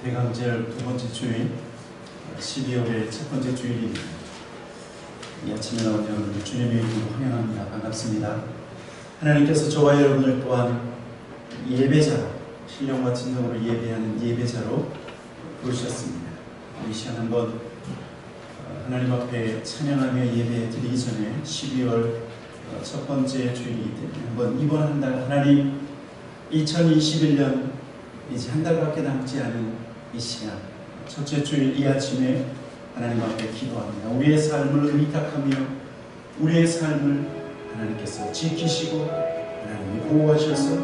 대강절 두 번째 주일, 12월의 첫 번째 주일입니다. 이 아침에 나온 여러분들 주님의 이름으로 환영합니다. 반갑습니다. 하나님께서 저와 여러분을 또한 예배자로, 신령과 진정으로 예배하는 예배자로 부르셨습니다. 이 시간 한번 하나님 앞에 찬양하며 예배 드리기 전에 12월 첫 번째 주일이기 때문에 한번 이번 한 달 하나님 2021년 이제 한 달밖에 남지 않은 이 시간 첫째 주일 이 아침에 하나님 앞에 기도합니다. 우리의 삶을 의탁하며 우리의 삶을 하나님께서 지키시고 하나님이 보호하셔서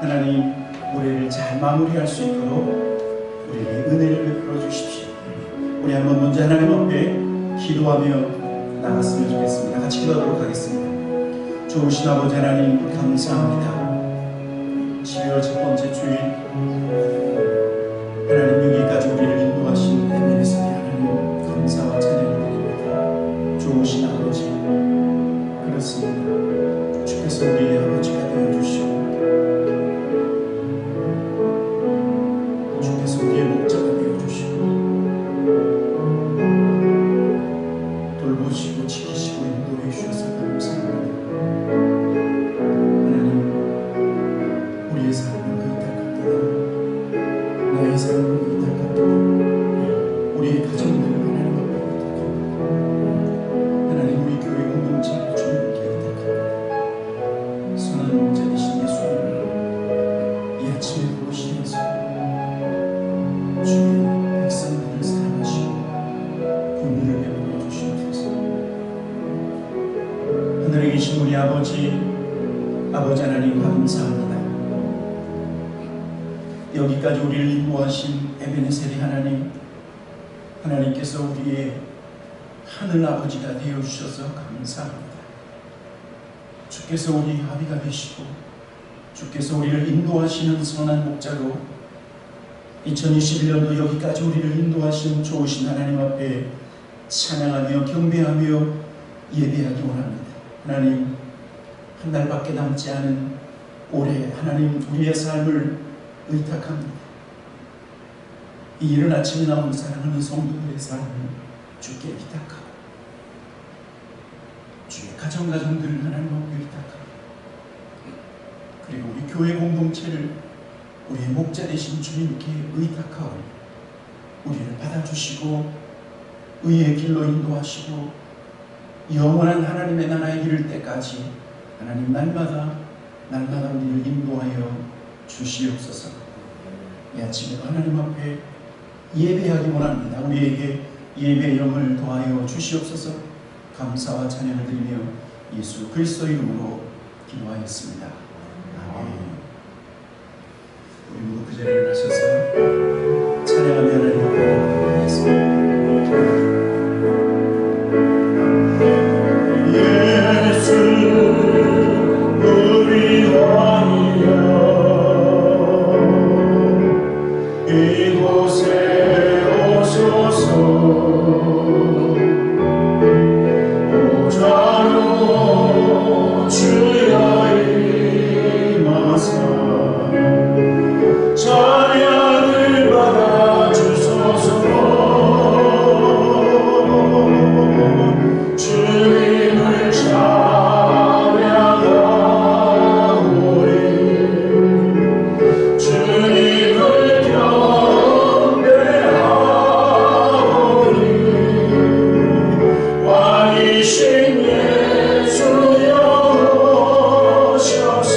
하나님 올해를 잘 마무리할 수 있도록 우리에게 은혜를 베풀어 주십시오. 우리 한번 먼저 하나님 앞에 기도하며 나갔으면 좋겠습니다. 같이 기도하도록 하겠습니다. 좋으신 아버지 하나님 감사합니다. 12월 첫 번째 주일 하나님 여기까지 우리를 인도하신 에베네셀 하나님 감사와 찬양을 드립니다. 좋으신 아버지, 그렇습니다. 주께서 우리의 아버지가 되어주시고 주께서 우리의 목자가 되어주시고 돌보시고 지키시고 인도해 주셔서 감사합니다. 하나님 우리의 삶을 의탁합니다. 나의 삶을 의탁합니다. 우리의 가정들을 하나님 앞에 의탁합니다. 하나님 우리 교회 공동체를 주님께 의탁합니다. 선한 목자 되신 예수님을 이 아침에 보시면서 주의 백성들을 사랑하시고 긍휼을 베풀어 주시옵소서. 하늘에 계신 우리 아버지 하나님 감사합니다. 여기까지 우리를 인도하신 에베네셀이 하나님께서 우리의 하늘 아버지가 되어주셔서 감사합니다. 주께서 우리 아비가 되시고 주께서 우리를 인도하시는 선한 목자로 2021년도 여기까지 우리를 인도하신 좋으신 하나님 앞에 찬양하며 경배하며 예배하기 원합니다. 하나님 한 달밖에 남지 않은 올해 하나님 우리의 삶을 의탁합니다. 이 이른 아침에 나온 사랑하는 성도들의 삶을 주께 의탁하고 주의 가정들을 하나님 앞에 의탁하고 그리고 우리 교회 공동체를 우리의 목자 되신 주님께 의탁하고 우리를 받아주시고 의의 길로 인도하시고 영원한 하나님의 나라에 이를 때까지 하나님 날마다 우리를 인도하여 주시옵소서. 이 아침에도 하나님 앞에 예배하기 원합니다. 우리에게 예배의 영을 더하여 주시옵소서. 감사와 찬양을 드리며 예수 그리스도 이름으로 기도하였습니다. 아멘. 우리 모두 그 자리에 일어나셔서 찬양하며 하나님 앞에 기도하겠습니다. 예수 우리 왕이여 이곳에 오소서 보좌로 주여 임하사 찬양을 받아주소서. 주님을 찬양하오리 주님을 경배하오리 왕이신 예수여 오셔서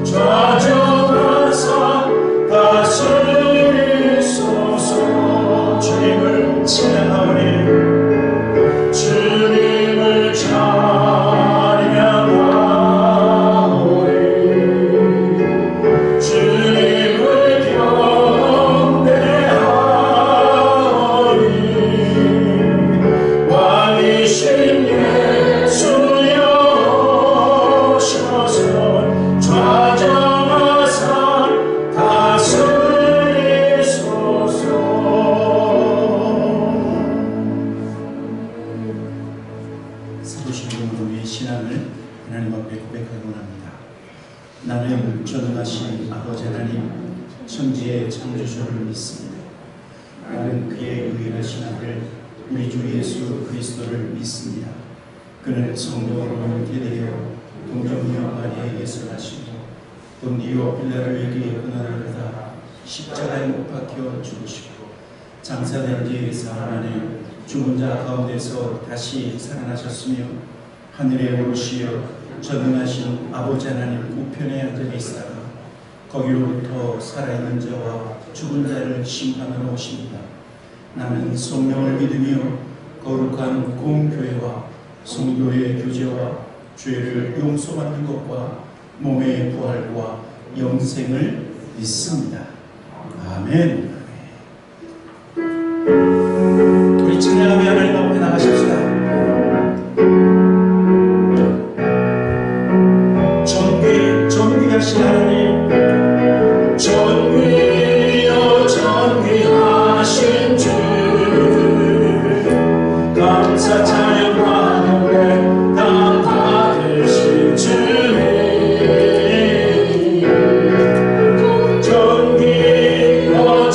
좌정하사 다스리소서. 주님을 찬양하오리 주님을 찬양하오리 주님을 경배하오리 왕이신 예수여 오셔서 좌정하사 다스리소서. 사도신 이름으로 우리의 신앙을 하나님 앞에 고백하기 원합니다. 나는 전능하신 아버지 하나님 천지의 창조주를 믿습니다. 나는 그의 유일하신 아들 우리 주 예수 그리스도를 믿습니다. 그는 성령으로 계되어 동정녀 마리아에 예수하시고 본디오 빌라를 위기에 고난을 받아 십자가에 못 박혀 죽으시고 장사된 뒤에 사흘 만에 죽은 자 가운데서 다시 살아나셨으며 하늘에 오르시어 전능하신 아버지 하나님 우편에 앉아 계시다가 거기로부터 살아있는 자와 죽은 자를 심판하러 오십니다. 나는 성령을 믿으며 거룩한 공교회와 성도의 교제와 죄를 용서받는 것과 몸의 부활과 영생을 믿습니다. 아멘. 우리 찬양하며 하나님 앞에 나가십시다. 존귀하신 하나님, 존귀여 존귀하신 주, 감사 찬양과 노래 다 받으신 주님, 존귀여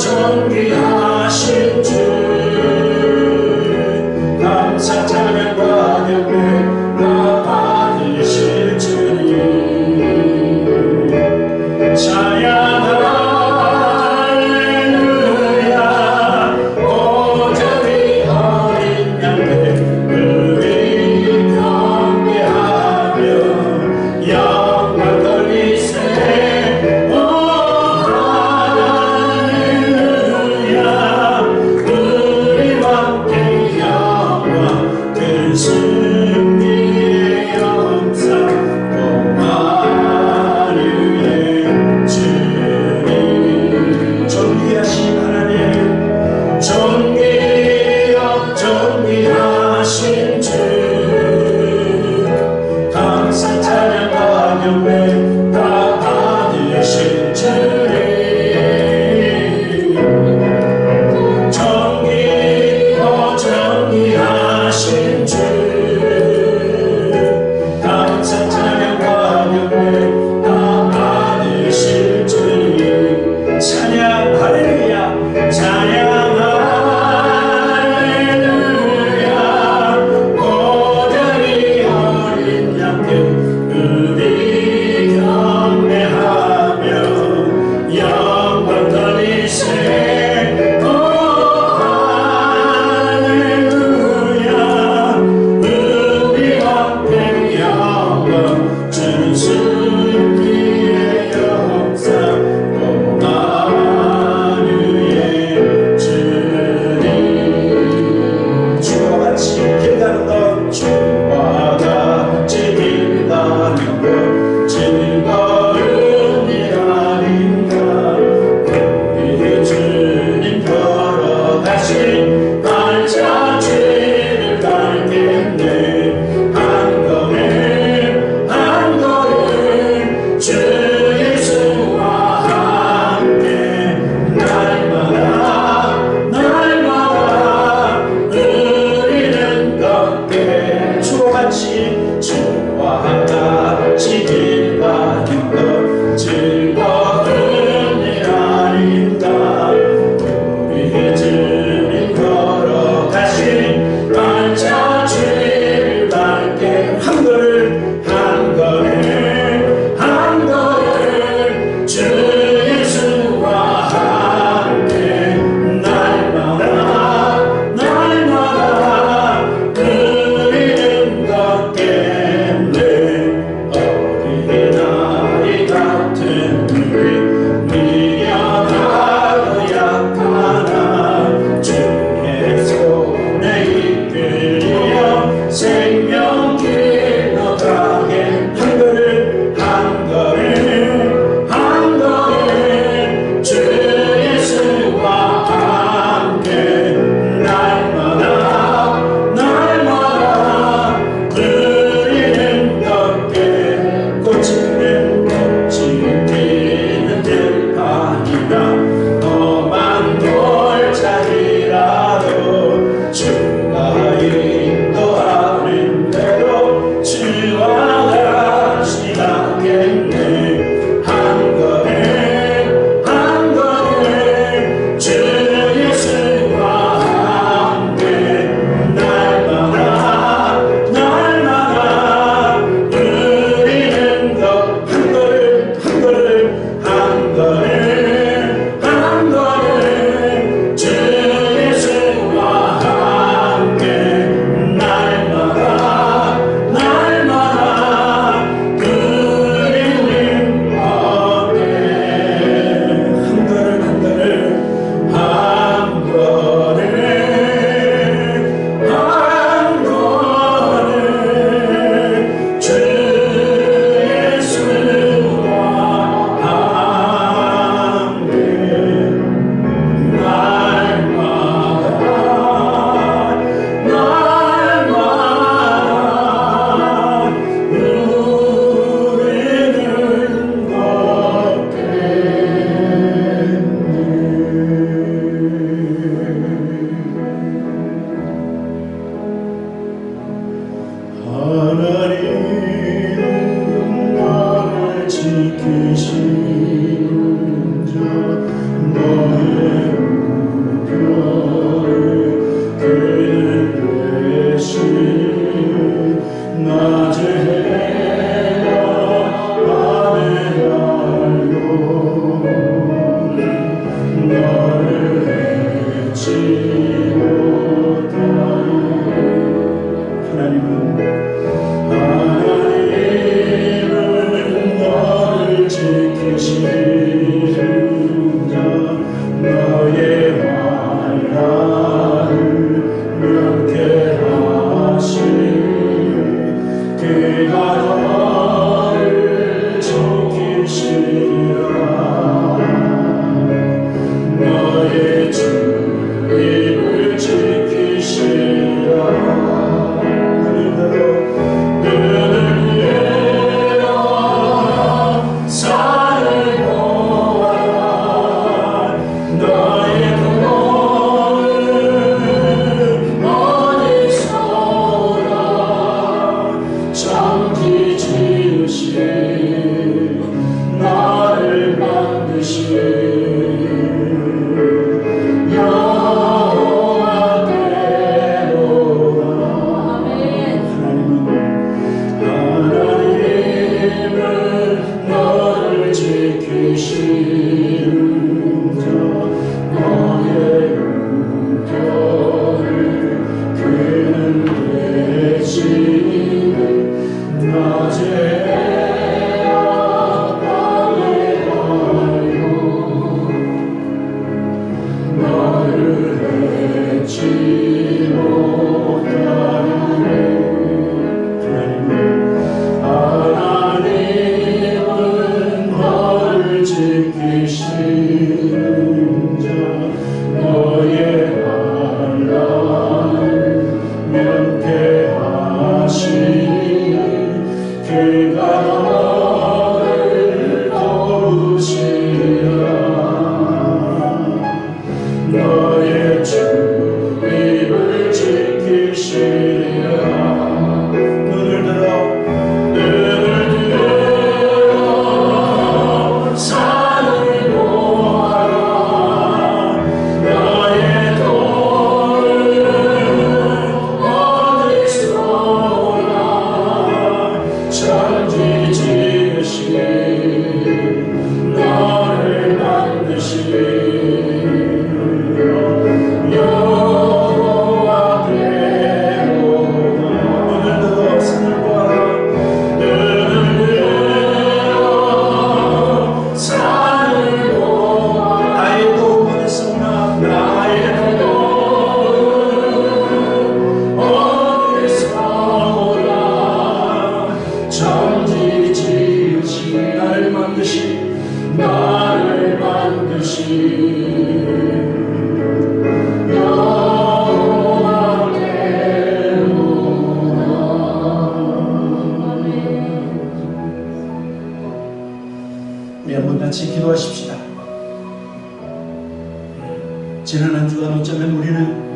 지난 한 주간 어쩌면 우리는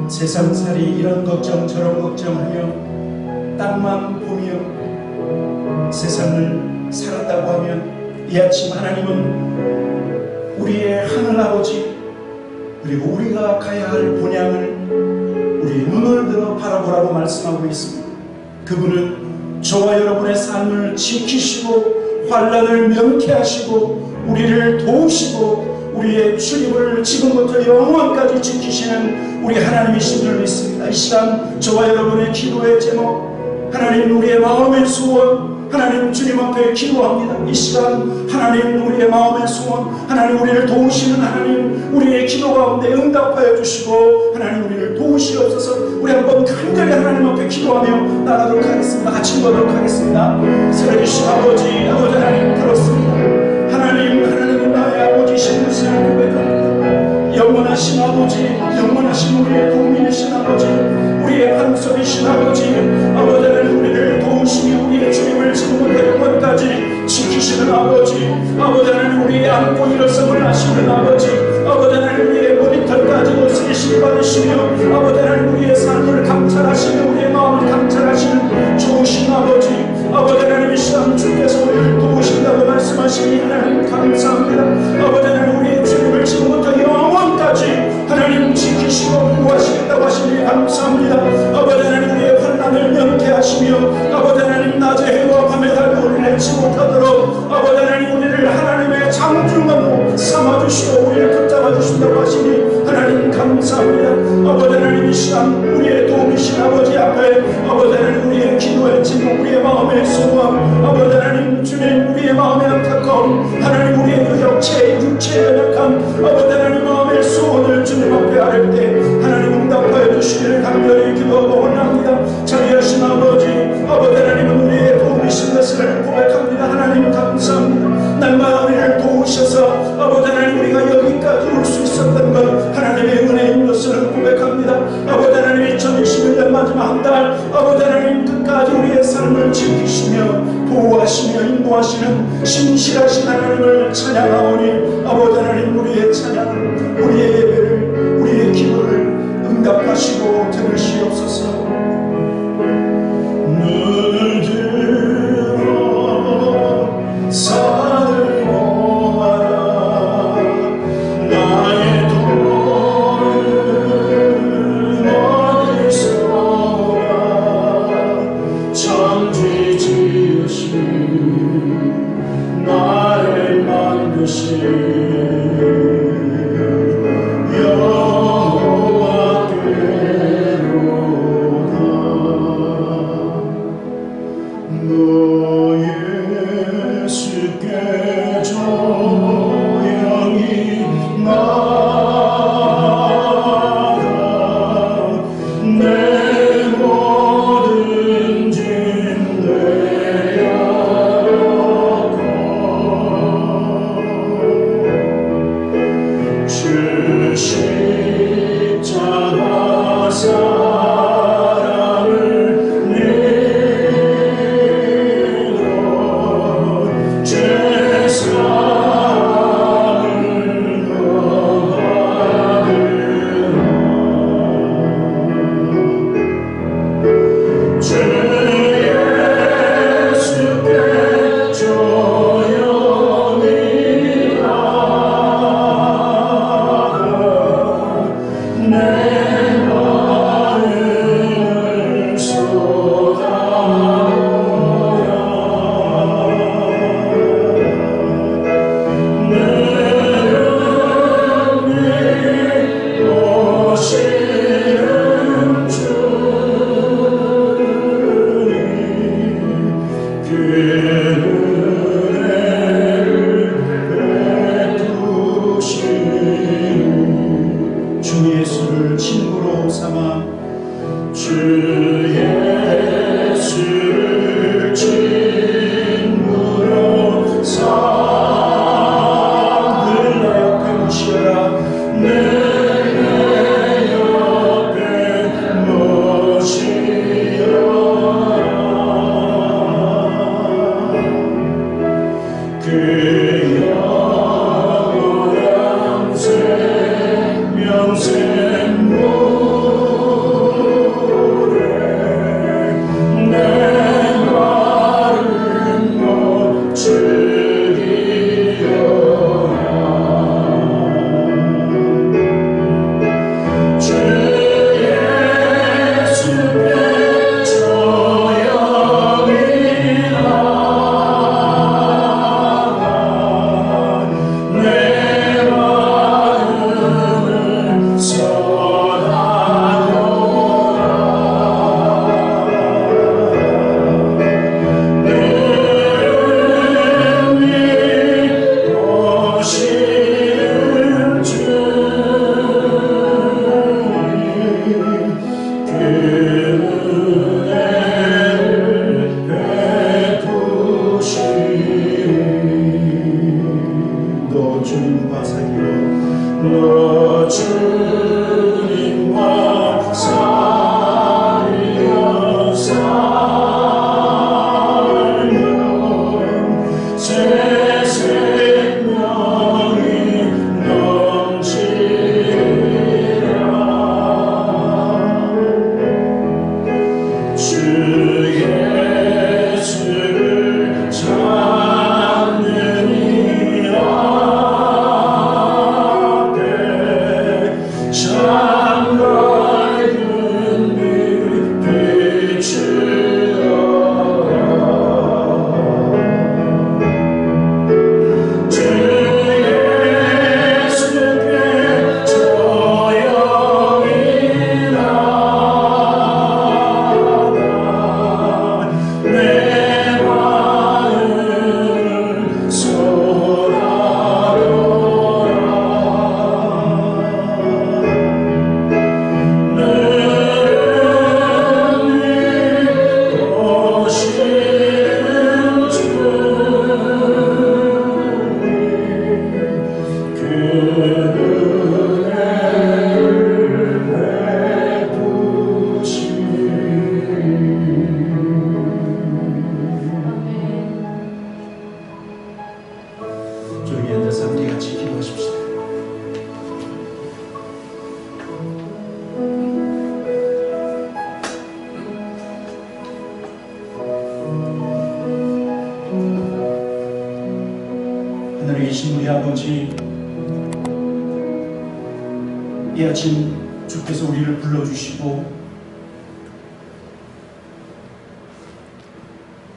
세상살이 이런 걱정 저런 걱정하며 땅만 보며 세상을 살았다고 하면 이 아침 하나님은 우리의 하늘아버지 그리고 우리가 가야 할 본향을 우리의 눈을 들어 바라보라고 말씀하고 있습니다. 그분은 저와 여러분의 삶을 지키시고 환난을 명쾌하시고 우리를 도우시고 우리의 출입을 지금부터 영원까지 지키시는 우리 하나님이신 줄 믿습니다. 이 시간 저와 여러분의 기도의 제목, 하나님 우리의 마음의 소원, 하나님 주님 앞에 기도합니다. 이 시간 하나님 우리의 마음의 소원, 하나님 우리를 도우시는 하나님, 우리의 기도 가운데 응답하여 주시고 하나님 우리를 도우시옵소서. 우리 한번 간절히 하나님 앞에 기도하며 나가도록 하겠습니다. 같이 기도하도록 하겠습니다. 살아주신 아버지 하나님 들었습니다. 하나님 나의 아버지신 것을 고백합니다. 영원하신 아버지, 영원하신 우리의 도움이신 아버지, 우리의 반석이신 아버지, 아버지는 우리를 도우시며 우리의 주님을 지금부터 영원까지 지키시는 아버지, 아버지는 우리의 안고 일어섬을 하시는 아버지, 아버지는 우리의 머리털까지 옷을 받으시며 아버지는 우리의 삶을 감찰하시며 우리의 마음을 감찰하시는 좋으신 아버지, 아버지 하나님 이 시간 주께서 우리를 도우신다고 말씀하시니 하나님 감사합니다. 아버지 하나님 우리의 주님을 지금부터 영원까지 하나님 지키시고 보호하시겠다고 하시니 감사합니다. 아버지 하나님 우리의 환난을 명쾌하시며 아버지 하나님 낮에 해와 밤에 달고 우리를 내지 못하도록 아버지 하나님 우리를 하나님의 장중으로 삼아주시고 우리를 붙잡아 주신다고 하시니 하나님 감사합니다. 아버지 하나님 이 시간 우리의 도움이신 아버지 앞에 아버지 하나님 우리의 기도의 제목, 우리의 마음의 소원, 아버지 하나님 주님 우리의 마음의 안타까움, 하나님 우리의 그 육체의 연약함, 아버지 하나님 마음의 소원을 주님 앞에 아뢰 때 하나님 응답하여 주시기를 간절히 기도하고 원합니다. 자비하신 아버지, 아버지 하나님은 우리의 도움이신 것을 고백합니다. 하나님 감사합니다. 날마다 우리를 도우셔서 아버지 하나님 우리가 여기까지 올 수 있었던 것 하나님의 은혜인 것을 고백합니다. 아버지 하나님 2021년 마지막 한 달 아버지 하나님 끝까지 우리의 삶을 지키시며 보호하시며 인도하시는 신실하신 하나님을 찬양하오니 아버지 하나님 우리의 찬양을, 우리의 예배를, 우리의 기도를 응답하시고 들으시옵소서. 눈을 들어 산을 보아라. 나의 도는 어디서 오나. 천지 지으신 나를 만드신 주님과 사귀어 너 주님과 사귀어 살면 새 생명이 넘치리라. 주 예수를 찾는 이 앞에 참 밝은 빛 비추어라. 주 예수께 조용히 나아가 내 마음을 소라려라. 늘 믿고 싶은 주 그 은혜를 베푸시니. 저기 앉아서 함께 같이 기도하십시다. 하늘에 계신 우리 아버지, 이 아침 주께서 우리를 불러주시고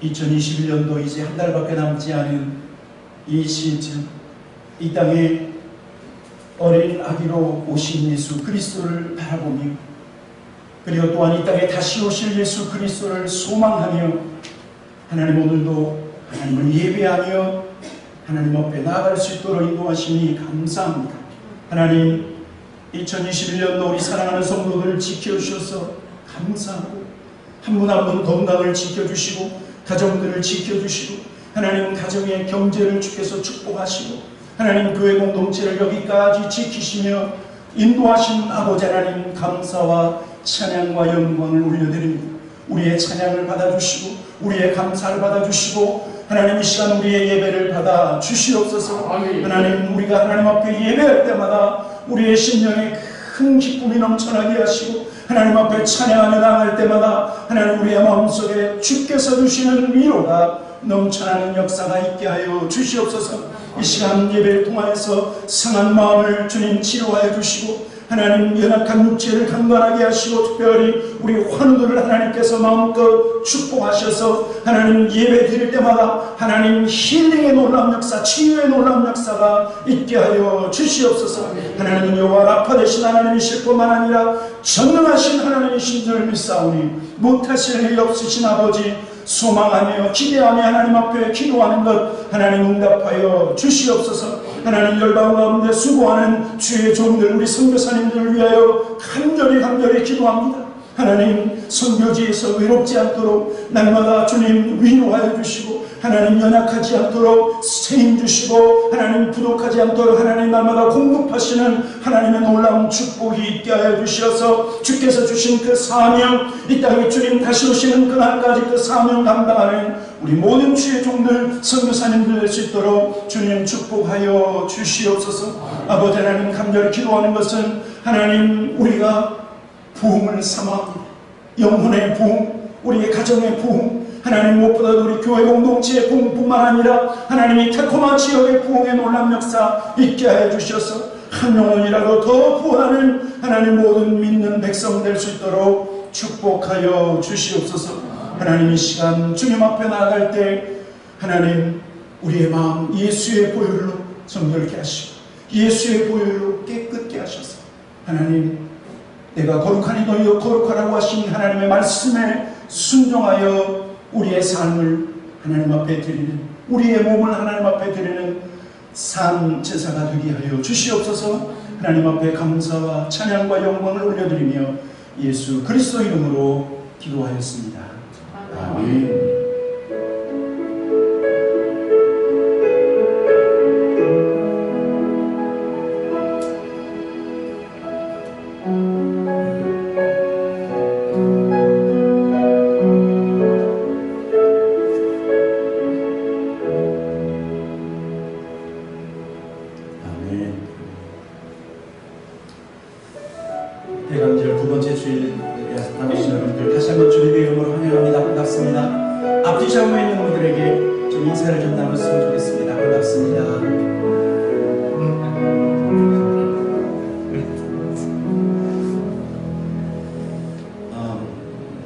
2021년도 이제 한 달밖에 남지 않은 이 시즌, 이 땅에 어린 아기로 오신 예수 그리스도를 바라보며, 그리고 또한 이 땅에 다시 오실 예수 그리스도를 소망하며, 하나님 오늘도 하나님을 예배하며 하나님 앞에 나아갈 수 있도록 인도하시니 감사합니다. 하나님, 2021년도 우리 사랑하는 성도들을 지켜주셔서 감사하고, 한 분 한 분 건강을 지켜주시고 가정들을 지켜주시고, 하나님 가정의 경제를 주께서 축복하시고, 하나님 교회 공동체를 여기까지 지키시며 인도하신 아버지 하나님, 감사와 찬양과 영광을 올려드립니다. 우리의 찬양을 받아주시고 우리의 감사를 받아주시고, 하나님 이 시간 우리의 예배를 받아 주시옵소서. 하나님, 우리가 하나님 앞에 예배할 때마다 우리의 심령에 큰 기쁨이 넘쳐나게 하시고, 하나님 앞에 찬양하며 나갈 때마다 하나님 우리의 마음속에 주께서 주시는 위로가 넘쳐나는 역사가 있게 하여 주시옵소서. 이 시간 예배를 통하여서 상한 마음을 주님 치료하여 주시고, 하나님 연약한 육체를 강건하게 하시고, 특별히 우리 환우들을 하나님께서 마음껏 축복하셔서 하나님 예배 드릴 때마다 하나님 힐링의 놀라운 역사, 치유의 놀라운 역사가 있게 하여 주시옵소서. 하나님 여호와 라파 되신 하나님이실 뿐만 아니라 전능하신 하나님이신 줄 믿사오니 못하실 일 없으신 아버지, 소망하며 기대하며 하나님 앞에 기도하는 것 하나님 응답하여 주시옵소서. 하나님 열방 가운데 수고하는 주의 종들, 우리 선교사님들을 위하여 간절히 기도합니다. 하나님 선교지에서 외롭지 않도록 날마다 주님 위로하여 주시고, 하나님 연약하지 않도록 세임 주시고, 하나님 부족하지 않도록 하나님 날마다 공급하시는 하나님의 놀라운 축복이 있게 하여 주시어서 주께서 주신 그 사명, 이 땅에 주님 다시 오시는 그날까지 그 사명 감당하는 우리 모든 주의 종들 선교사님들 될 수 있도록 주님 축복하여 주시옵소서. 아버지 하나님, 간절히 기도하는 것은 하나님 우리가 부흥을 삼아 영혼의 부흥, 우리의 가정의 부흥, 하나님 무엇보다도 우리 교회 공동체의 부흥뿐만 아니라 하나님이 태코마 지역의 부흥의 놀라운 역사 있게 하여 주셔서 한 영혼이라도 더 구원하는 하나님 모든 믿는 백성 될 수 있도록 축복하여 주시옵소서. 하나님 이 시간 주님 앞에 나아갈 때 하나님 우리의 마음 예수의 보혈로 정결케 하시고 예수의 보혈로 깨끗게 하셔서 하나님 내가 거룩하니 너희도 거룩하라고 하신 하나님의 말씀에 순종하여 우리의 삶을 하나님 앞에 드리는, 우리의 몸을 하나님 앞에 드리는 산 제사가 되게 하여 주시옵소서. 하나님 앞에 감사와 찬양과 영광을 올려드리며 예수 그리스도 이름으로 기도하였습니다. 아멘. 아멘. 대감절 두 번째 주일 나오신 여러분들 다시 한번 주님의 이름으로 환영합니다. 반갑습니다. 앞뒤 좌우에 있는 분들에게 좀 인사를 좀 나눴으면 좋겠습니다. 반갑습니다.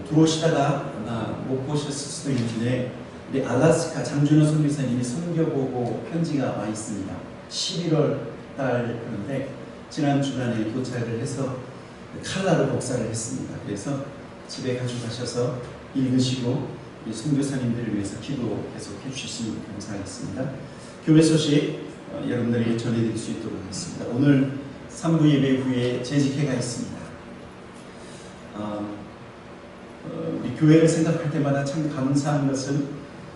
들어오시다가 못 보셨을 수도 있는데 우리 알래스카 장준호 선교사님이 선교보고 편지가 와 있습니다. 11월 달 그런데 지난 주간에 도착을 해서 칼라로 복사를 했습니다. 그래서 집에 가져가셔서 읽으시고 선교사님들을 위해서 기도 계속 해주시면 감사하겠습니다. 교회 소식 여러분들에게 전해드릴 수 있도록 하겠습니다. 오늘 3부 예배 후에 재직회가 있습니다. 우리 교회를 생각할 때마다 참 감사한 것은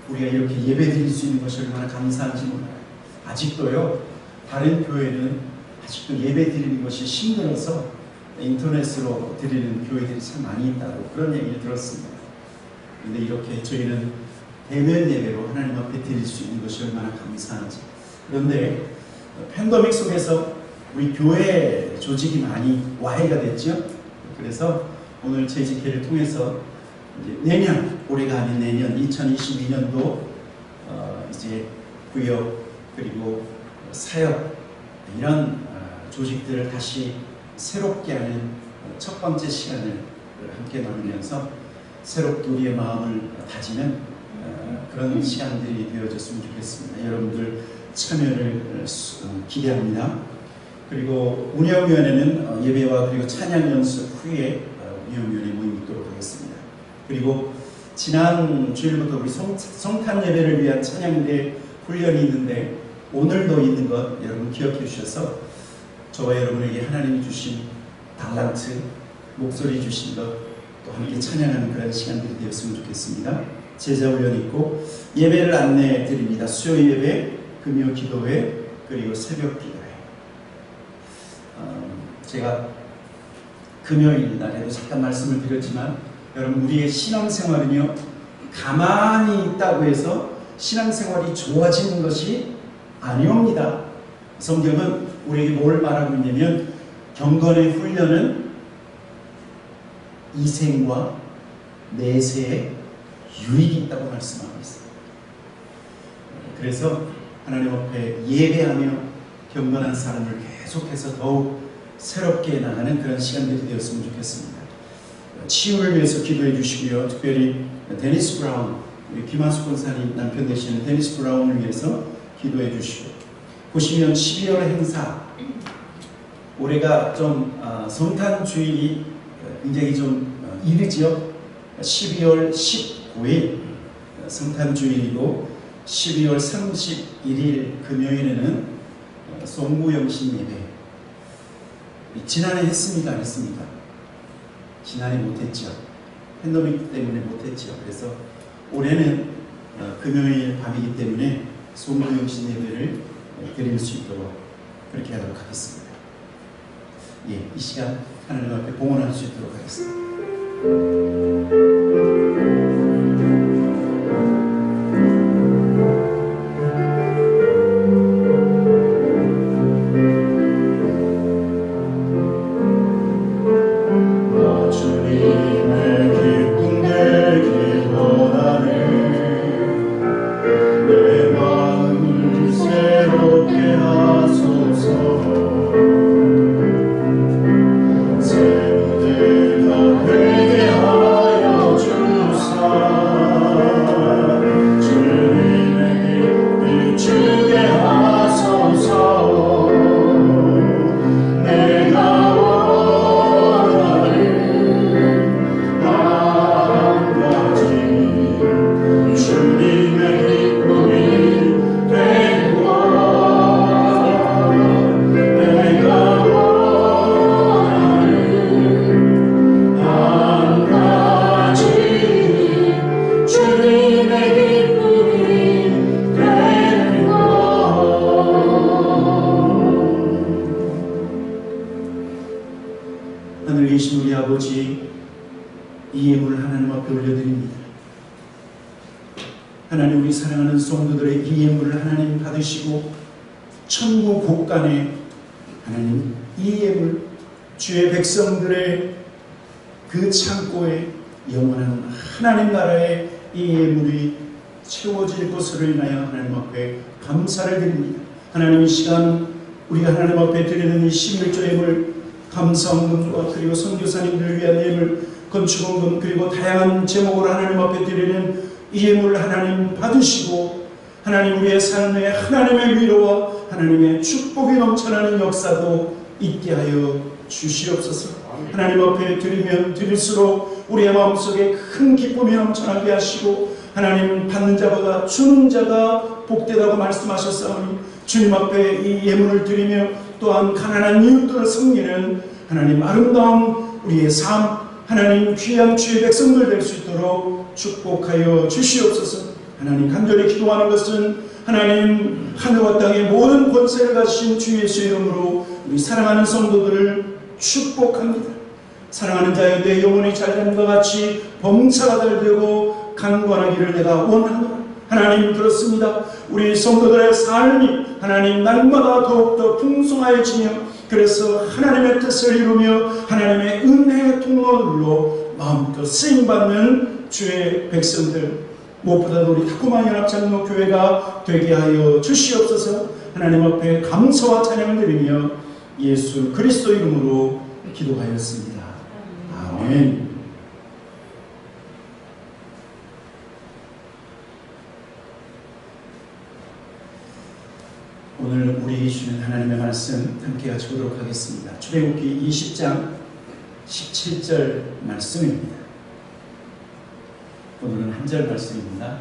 우리가 이렇게 예배 드릴 수 있는 것이 얼마나 감사한지 몰라요. 아직도요, 다른 교회는 아직도 예배 드리는 것이 힘들어서 인터넷으로 드리는 교회들이 참 많이 있다고 그런 얘기를 들었습니다. 그런데 이렇게 저희는 대면 예배로 하나님 앞에 드릴 수 있는 것이 얼마나 감사한지. 그런데 팬데믹 속에서 우리 교회 조직이 많이 와해가 됐죠. 그래서 오늘 재직회를 통해서 이제 내년, 올해가 아닌 내년 2022년도 이제 구역 그리고 사역 이런 조직들을 다시 새롭게 하는 첫 번째 시간을 함께 나누면서 새롭게 우리의 마음을 다지는 그런 시간들이 되어졌으면 좋겠습니다. 여러분들 참여를 기대합니다. 그리고 운영위원회는 예배와 그리고 찬양 연습 후에 운영위원회 모임이 있도록 하겠습니다. 그리고 지난 주일부터 우리 성탄 예배를 위한 찬양대 훈련이 있는데 오늘도 있는 것 여러분 기억해 주셔서 저와 여러분에게 하나님이 주신 달란트, 목소리 주신 것 또 함께 찬양하는 그런 시간들이 되었으면 좋겠습니다. 제자 훈련 있고 예배를 안내해 드립니다. 수요 예배, 금요 기도회, 그리고 새벽 기도회. 제가 금요일 날에도 잠깐 말씀을 드렸지만 여러분 우리의 신앙생활은요 가만히 있다고 해서 신앙생활이 좋아지는 것이 아니옵니다. 성경은 우리에게 뭘 말하고 있냐면 경건의 훈련은 이생과 내세에 유익이 있다고 말씀하고 있습니다. 그래서 하나님 앞에 예배하며 경건한 삶을 계속해서 더욱 새롭게 나가는 그런 시간들이 되었으면 좋겠습니다. 치유를 위해서 기도해 주시고요. 특별히 데니스 브라운, 우리 김한숙 권사님 남편 되시는 데니스 브라운을 위해서 기도해 주시고 보시면 12월 행사 올해가 좀 성탄 주일이 굉장히 좀 이르지요. 12월 19일 성탄 주일이고 12월 31일 금요일에는 송구영신 예배. 지난해 했습니까? 안 했습니까? 지난해 못했죠. 팬데믹 때문에 못했죠. 그래서 올해는 금요일 밤이기 때문에 송구영신 예배를 드릴 수 있도록 그렇게 하도록 하겠습니다. 예, 이 시간 하나님 앞에 봉헌할 수 있도록 하겠습니다. 하늘에 계신 우리 아버지, 이 예물을 하나님 앞에 올려드립니다. 하나님, 우리 사랑하는 성도들의 이 예물을 하나님 받으시고 천국 곳간에 하나님 이 예물 주의 백성들의 그 창고에 영원한 하나님 나라의 이 예물이 채워질 것으로 인하여 하나님 앞에 감사를 드립니다. 하나님 이 시간 우리가 하나님 앞에 드리는 이 11조 예물 감사원금과 그리고 선교사님들을 위한 예물 건축원금 그리고 다양한 제목으로 하나님 앞에 드리는 이 예물 하나님 받으시고 하나님 우리의 삶에 하나님의 위로와 하나님의 축복이 넘쳐나는 역사도 있게 하여 주시옵소서. 하나님 앞에 드리면 드릴수록 우리의 마음속에 큰 기쁨이 넘쳐나게 하시고 하나님 받는 자보다 주는 자가 복되다고 말씀하셨사오니 주님 앞에 이 예물을 드리며 또한 가난한 이웃들을 섬기는 하나님 아름다운 우리의 삶 하나님 귀한 주의 백성들 될 수 있도록 축복하여 주시옵소서. 하나님 간절히 기도하는 것은 하나님 하늘과 땅의 모든 권세를 가지신 주 예수의 이름으로 우리 사랑하는 성도들을 축복합니다. 사랑하는 자여 내 영혼이 잘되는 것 같이 범사가 잘되고 강건하기를 내가 원하노라. 하나님 그렇습니다. 우리 성도들의 삶이 하나님 날마다 더욱더 풍성하여지며 그래서 하나님의 뜻을 이루며 하나님의 은혜의 통로로 마음껏 쓰임받는 주의 백성들 무엇보다도 우리 타코만 연합장로교회가 되게 하여 주시옵소서. 하나님 앞에 감사와 찬양을 드리며 예수 그리스도 이름으로 기도하였습니다. 아멘. 오늘 우리에게 주는 하나님의 말씀 함께 같이 보도록 하겠습니다. 출애굽기 20장 17절 말씀입니다. 오늘은 한 절 말씀입니다.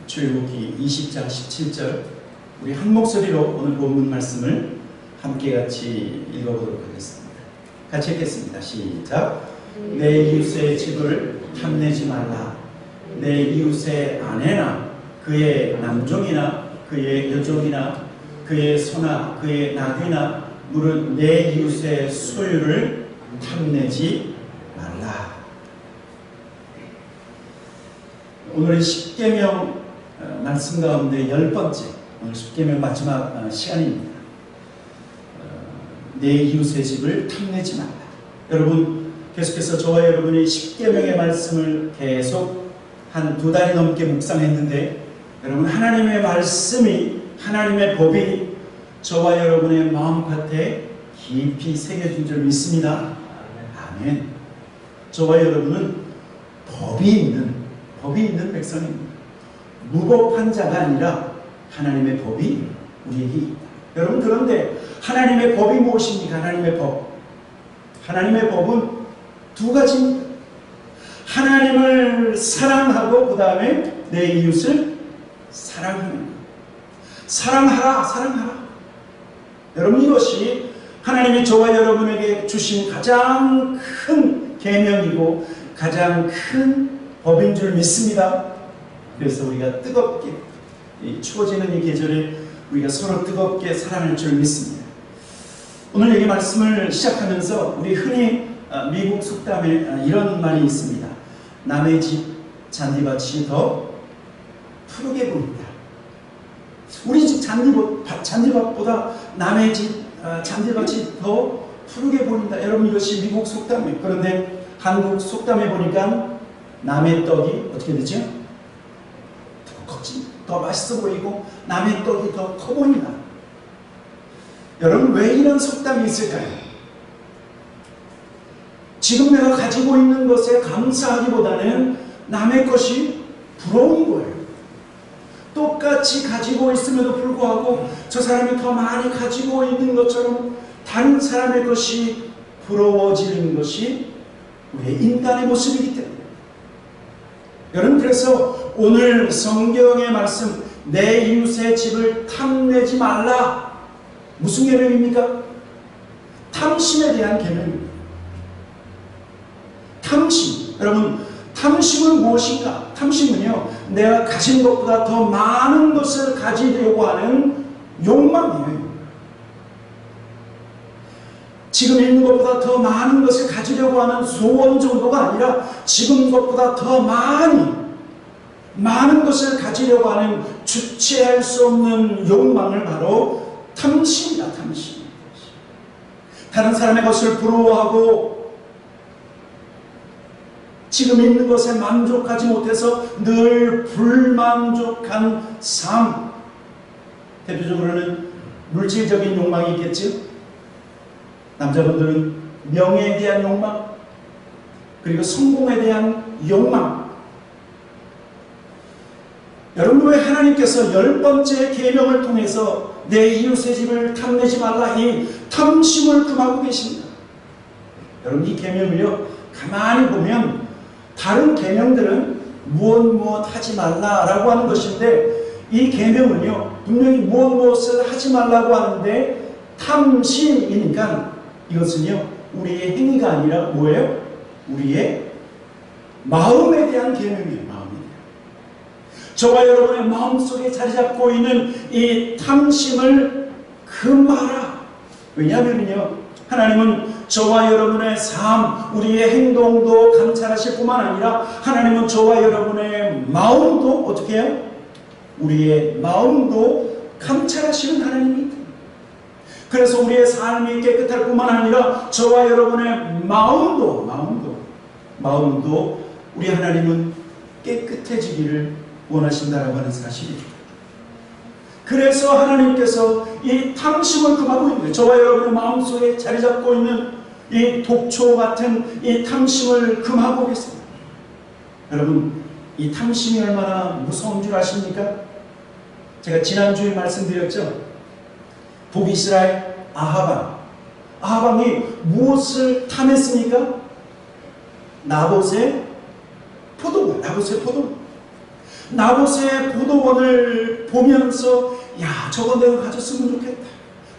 출애굽기 20장 17절 우리 한 목소리로 오늘 본문 말씀을 함께 같이 읽어보도록 하겠습니다. 같이 읽겠습니다. 시작. 내 이웃의 집을 탐내지 말라. 내 이웃의 아내나 그의 남종이나 그의 여종이나 그의 소나 그의 나귀나 물은 내 이웃의 소유를 탐내지 말라. 오늘은 십계명 말씀 가운데 10번째 오늘 십계명 마지막 시간입니다. 내 이웃의 집을 탐내지 말라. 여러분 계속해서 저와 여러분이 십계명의 말씀을 계속 한 2달이 넘게 묵상했는데 여러분 하나님의 말씀이 하나님의 법이 저와 여러분의 마음밭에 깊이 새겨진 줄 믿습니다. 아멘. 저와 여러분은 법이 있는 백성입니다. 무법한 자가 아니라 하나님의 법이 우리에게 있다. 여러분 그런데 하나님의 법이 무엇입니까? 하나님의 법. 하나님의 법은 2가지입니다. 하나님을 사랑하고 그 다음에 내 이웃을 사랑하는 것. 사랑하라. 여러분 이것이 하나님이 저와 여러분에게 주신 가장 큰 계명이고 가장 큰 법인 줄 믿습니다. 그래서 우리가 뜨겁게 추워지는 이 계절에 우리가 서로 뜨겁게 사랑할 줄 믿습니다. 오늘 여기 말씀을 시작하면서 우리 흔히 미국 속담에 이런 말이 있습니다. 남의 집 잔디밭이 더 푸르게 보인다. 우리 집 잔디밭보다 남의 집 잔디밭이 더 푸르게 보인다. 여러분 이것이 미국 속담이에요. 그런데 한국 속담에 보니까 남의 떡이 어떻게 되죠? 더 컸지? 더 맛있어 보이고 남의 떡이 더 커 보인다. 여러분 왜 이런 속담이 있을까요? 지금 내가 가지고 있는 것에 감사하기보다는 남의 것이 부러운 거예요. 똑같이 가지고 있음에도 불구하고 저 사람이 더 많이 가지고 있는 것처럼 다른 사람의 것이 부러워지는 것이 우리의 인간의 모습이기 때문에 여러분 그래서 오늘 성경의 말씀 내 이웃의 집을 탐내지 말라. 무슨 계명입니까? 탐심에 대한 계명입니다. 탐심. 여러분 탐심은 무엇인가? 탐심은요 내가 가진 것보다 더 많은 것을 가지려고 하는 욕망이에요. 지금 있는 것보다 더 많은 것을 가지려고 하는 소원 정도가 아니라 지금 것보다 더 많은 것을 가지려고 하는 주체할 수 없는 욕망을 바로 탐심이다, 탐심. 다른 사람의 것을 부러워하고 지금 있는 것에 만족하지 못해서 늘 불만족한 삶. 대표적으로는 물질적인 욕망이 있겠죠. 남자분들은 명예에 대한 욕망, 그리고 성공에 대한 욕망. 여러분, 왜 하나님께서 10번째 계명을 통해서 내 이웃의 집을 탐내지 말라 이 탐심을 금하고 계십니다. 여러분, 이 계명을요 가만히 보면 다른 계명들은 무엇 하지 말라라고 하는 것인데 이 계명은요 분명히 무엇을 하지 말라고 하는데 탐심이니까 이것은요 우리의 행위가 아니라 뭐예요? 우리의 마음에 대한 계명이에요. 마음에 대한. 저와 여러분의 마음속에 자리 잡고 있는 이 탐심을 금하라. 왜냐하면요 하나님은 저와 여러분의 삶, 우리의 행동도 감찰하실 뿐만 아니라 하나님은 저와 여러분의 마음도 어떻게 해요? 우리의 마음도 감찰하시는 하나님입니다. 그래서 우리의 삶이 깨끗할 뿐만 아니라 저와 여러분의 마음도 우리 하나님은 깨끗해지기를 원하신다라고 하는 사실입니다. 그래서 하나님께서 이 탐심을 금하고 있는 거예요. 저와 여러분의 마음속에 자리 잡고 있는 이 독초 같은 이 탐심을 금하고 계십니다. 여러분, 이 탐심이 얼마나 무서운 줄 아십니까? 제가 지난주에 말씀드렸죠. 북이스라엘 아하방이 무엇을 탐했습니까? 나봇의 포도원. 나봇의 포도원을 보면서 야, 저거 내가 가졌으면 좋겠다.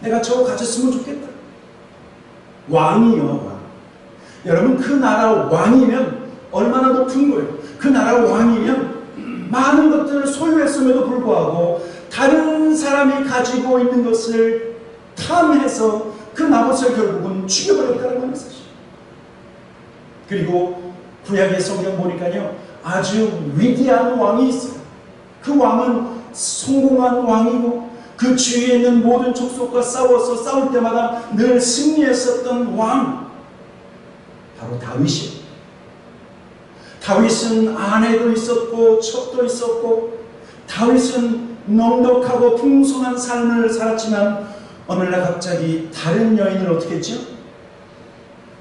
내가 저거 가졌으면 좋겠다. 왕이요. 여러분, 그 나라 왕이면 얼마나 높은 거예요. 그 나라 왕이면 많은 것들을 소유했음에도 불구하고 다른 사람이 가지고 있는 것을 탐해서 그 나봇을 결국은 죽여버렸다는 하는 사실. 그리고 구약의 성경 보니까요 아주 위대한 왕이 있어요. 그 왕은 성공한 왕이고 그 주위에 있는 모든 족속과 싸워서 싸울 때마다 늘 승리했었던 왕, 바로 다윗이에요. 다윗은 아내도 있었고 첩도 있었고 다윗은 넉넉하고 풍성한 삶을 살았지만 어느 날 갑자기 다른 여인을 어떻게 했죠?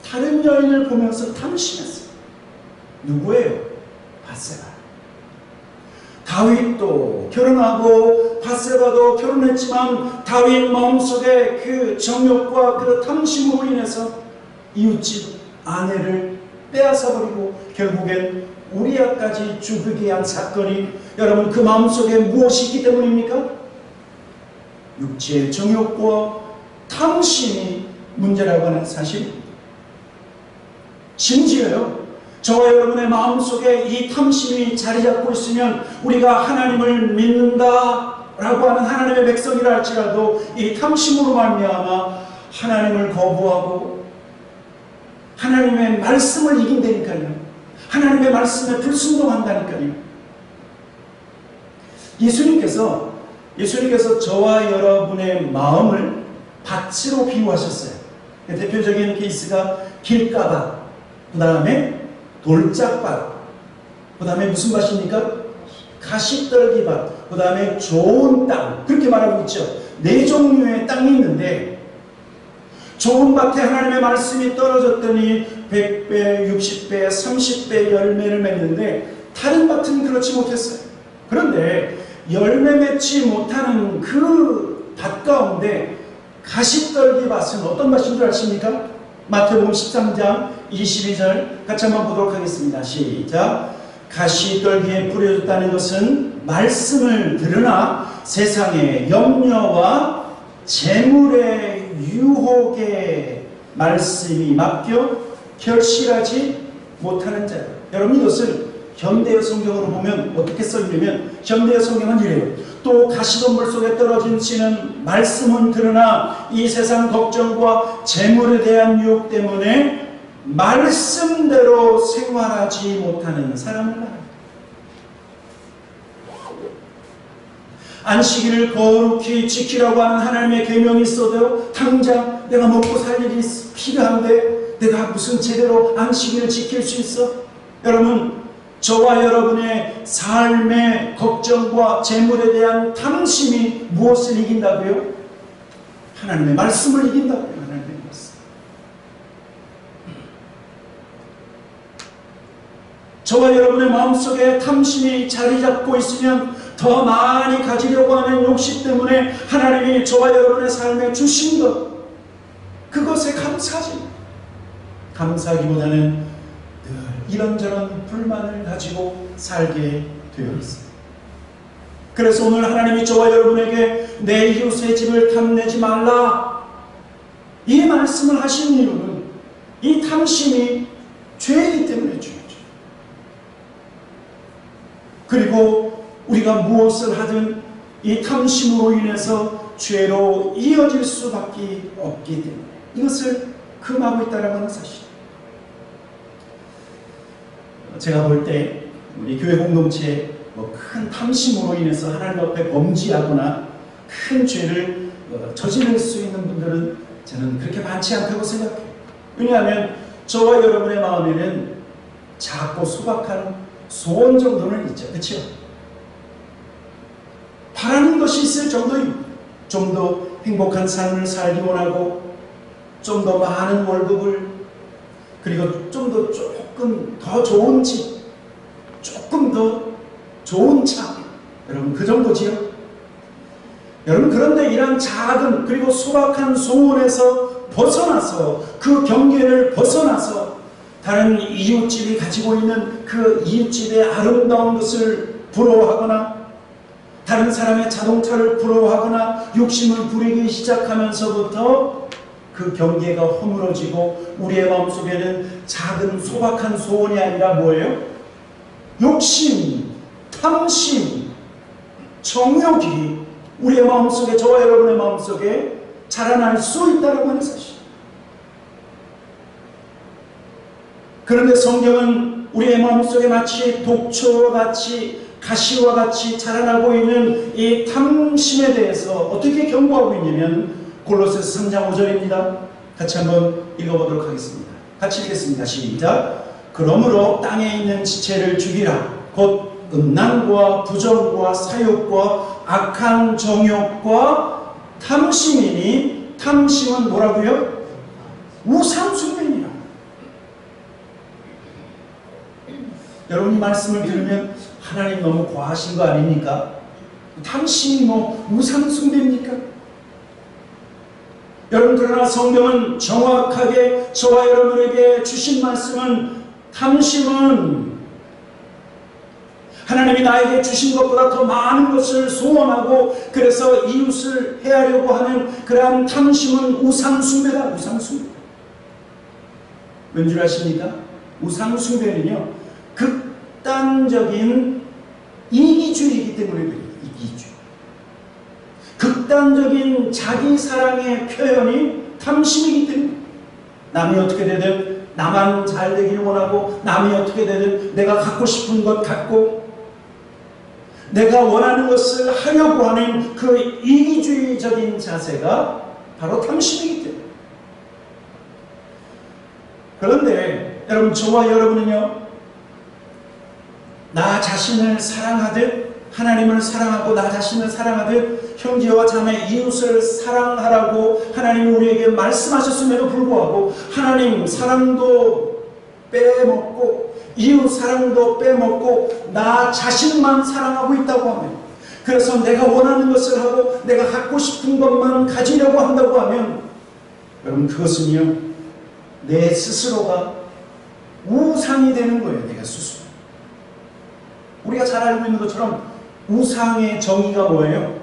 다른 여인을 보면서 탐심했어요. 누구예요? 밧세바. 다윗도 결혼하고 밧세바도 결혼했지만 다윗 마음속에 그 정욕과 그 탐심으로 인해서 이웃집 아내를 빼앗아버리고 결국엔 우리아까지 죽게 한 사건이 여러분 그 마음속에 무엇이 있기 때문입니까? 육체의 정욕과 탐심이 문제라고 하는 사실입니다. 심지어요 저와 여러분의 마음속에 이 탐심이 자리 잡고 있으면 우리가 하나님을 믿는다라고 하는 하나님의 백성이라 할지라도 이 탐심으로 말미암아 하나님을 거부하고 하나님의 말씀을 이긴다니까요. 하나님의 말씀에 불순종한다니까요. 예수님께서 저와 여러분의 마음을 밭으로 비유하셨어요. 대표적인 케이스가 길가밭, 그 다음에 돌짝밭, 그 다음에 무슨 밭입니까? 가시떨기밭, 그 다음에 좋은 땅, 그렇게 말하고 있죠. 4종류의 땅이 있는데 좋은 밭에 하나님의 말씀이 떨어졌더니 100배, 60배, 30배 열매를 맺는데 다른 밭은 그렇지 못했어요. 그런데 열매 맺지 못하는 그 밭 가운데 가시떨기 밭은 어떤 밭인 줄 아십니까? 마태복음 13장 22절 같이 한번 보도록 하겠습니다. 시작. 가시떨기에 뿌려졌다는 것은 말씀을 들으나 세상의 염려와 재물의 유혹에 말씀이 맡겨 결실하지 못하는 자예요. 여러분 이것을 현대의 성경으로 보면 어떻게 써있냐면 현대의 성경은 이래요. 또 가시덤불 속에 떨어지는 말씀은 들으나 이 세상 걱정과 재물에 대한 유혹 때문에 말씀대로 생활하지 못하는 사람을 말합니다. 안식일을 거룩히 지키라고 하는 하나님의 계명이 있어도 당장 내가 먹고 살 일이 필요한데 내가 무슨 제대로 안식일을 지킬 수 있어? 여러분, 저와 여러분의 삶의 걱정과 재물에 대한 탐심이 무엇을 이긴다고요? 하나님의 말씀을 이긴다고요. 하나님의 말씀. 저와 여러분의 마음속에 탐심이 자리 잡고 있으면 더 많이 가지려고 하는 욕심 때문에 하나님이 저와 여러분의 삶에 주신 것, 그것에 감사하지. 감사하기보다는 늘 이런저런 불만을 가지고 살게 되어 있습니다. 그래서 오늘 하나님이 저와 여러분에게 내 이웃의 집을 탐내지 말라, 이 말씀을 하신 이유는 이 탐심이 죄이기 때문에 죄죠. 그리고 우리가 무엇을 하든 이 탐심으로 인해서 죄로 이어질 수밖에 없기 때문에 이것을 금하고 있다는 하는 사실. 제가 볼 때 우리 교회 공동체에 큰 탐심으로 인해서 하나님 앞에 범죄하거나 큰 죄를 저지를 수 있는 분들은 저는 그렇게 많지 않다고 생각해요. 왜냐하면 저와 여러분의 마음에는 작고 소박한 소원 정도는 있죠. 그렇죠? 바라는 것이 있을 정도입니다. 좀 더 행복한 삶을 살기 원하고, 좀 더 많은 월급을, 그리고 좀 더 조금 더 좋은 집, 조금 더 좋은 차. 여러분, 그 정도지요? 여러분, 그런데 이런 작은 그리고 소박한 소원에서 벗어나서, 그 경계를 벗어나서 다른 이웃집이 가지고 있는 그 이웃집의 아름다운 것을 부러워하거나, 다른 사람의 자동차를 부러워하거나 욕심을 부리기 시작하면서부터 그 경계가 허물어지고 우리의 마음속에는 작은 소박한 소원이 아니라 뭐예요? 욕심, 탐심, 정욕이 우리의 마음속에, 저와 여러분의 마음속에 자라날 수 있다는 하는 사실. 그런데 성경은 우리의 마음속에 마치 독초와 같이, 가시와 같이 자라나고 있는 이 탐심에 대해서 어떻게 경고하고 있냐면 골로새서 3장 5절입니다. 같이 한번 읽어보도록 하겠습니다. 같이 읽겠습니다. 시작. 그러므로 땅에 있는 지체를 죽이라. 곧 음란과 부정과 사욕과 악한 정욕과 탐심이니, 탐심은 뭐라고요? 우상숭배니라. 여러분, 이 말씀을 들으면 하나님 너무 과하신 거 아닙니까? 탐심이 뭐 우상숭배입니까? 여러분, 그러나 성경은 정확하게 저와 여러분에게 주신 말씀은, 탐심은 하나님이 나에게 주신 것보다 더 많은 것을 소원하고 그래서 이웃을 해하려고 하는 그러한 탐심은 우상숭배다. 우상숭배. 왠 줄 아십니까? 우상숭배는요, 극단적인 이기주의이기 때문에 그래요. 이기주의. 극단적인 자기 사랑의 표현이 탐심이기 때문에, 남이 어떻게 되든 나만 잘 되기를 원하고, 남이 어떻게 되든 내가 갖고 싶은 것 갖고, 내가 원하는 것을 하려고 하는 그 이기주의적인 자세가 바로 탐심이기 때문에. 그런데 여러분, 저와 여러분은요, 나 자신을 사랑하듯, 하나님을 사랑하고 나 자신을 사랑하듯 형제와 자매, 이웃을 사랑하라고 하나님이 우리에게 말씀하셨음에도 불구하고 하나님 사랑도 빼먹고 이웃 사랑도 빼먹고 나 자신만 사랑하고 있다고 하면, 그래서 내가 원하는 것을 하고 내가 갖고 싶은 것만 가지려고 한다고 하면, 여러분, 그것은요, 내 스스로가 우상이 되는 거예요. 내가 스스로. 우리가 잘 알고 있는 것처럼 우상의 정의가 뭐예요?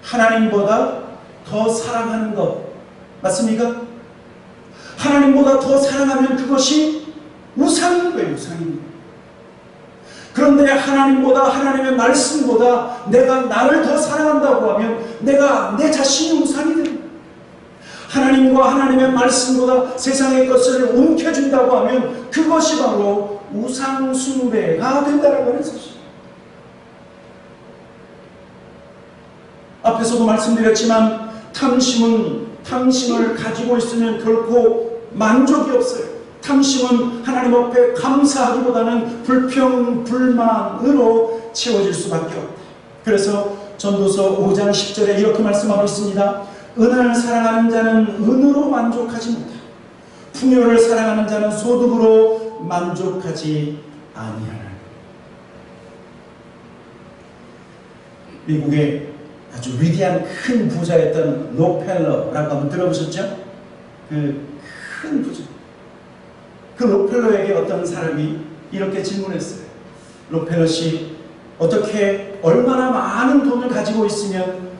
하나님보다 더 사랑하는 것. 맞습니까? 하나님보다 더 사랑하면 그것이 우상인 거예요. 우상입니다. 그런데 하나님보다, 하나님의 말씀보다 내가 나를 더 사랑한다고 하면 내가 내 자신이 우상이 됩니다. 하나님과 하나님의 말씀보다 세상의 것을 움켜준다고 하면 그것이 바로 우상숭배가 된다는 것을 사실. 앞에서도 말씀드렸지만 탐심을 가지고 있으면 결코 만족이 없어요. 탐심은 하나님 앞에 감사하기보다는 불평, 불만으로 채워질 수밖에 없다. 그래서 전도서 5장 10절에 이렇게 말씀하고 있습니다. 은을 사랑하는 자는 은으로 만족하지 못하고 풍요를 사랑하는 자는 소득으로 만족하지 아니하라. 미국의 아주 위대한 큰 부자였던 록펠러라고 한번 들어보셨죠? 그 큰 부자. 그 록펠러에게 어떤 사람이 이렇게 질문했어요. 록펠러 씨, 어떻게 얼마나 많은 돈을 가지고 있으면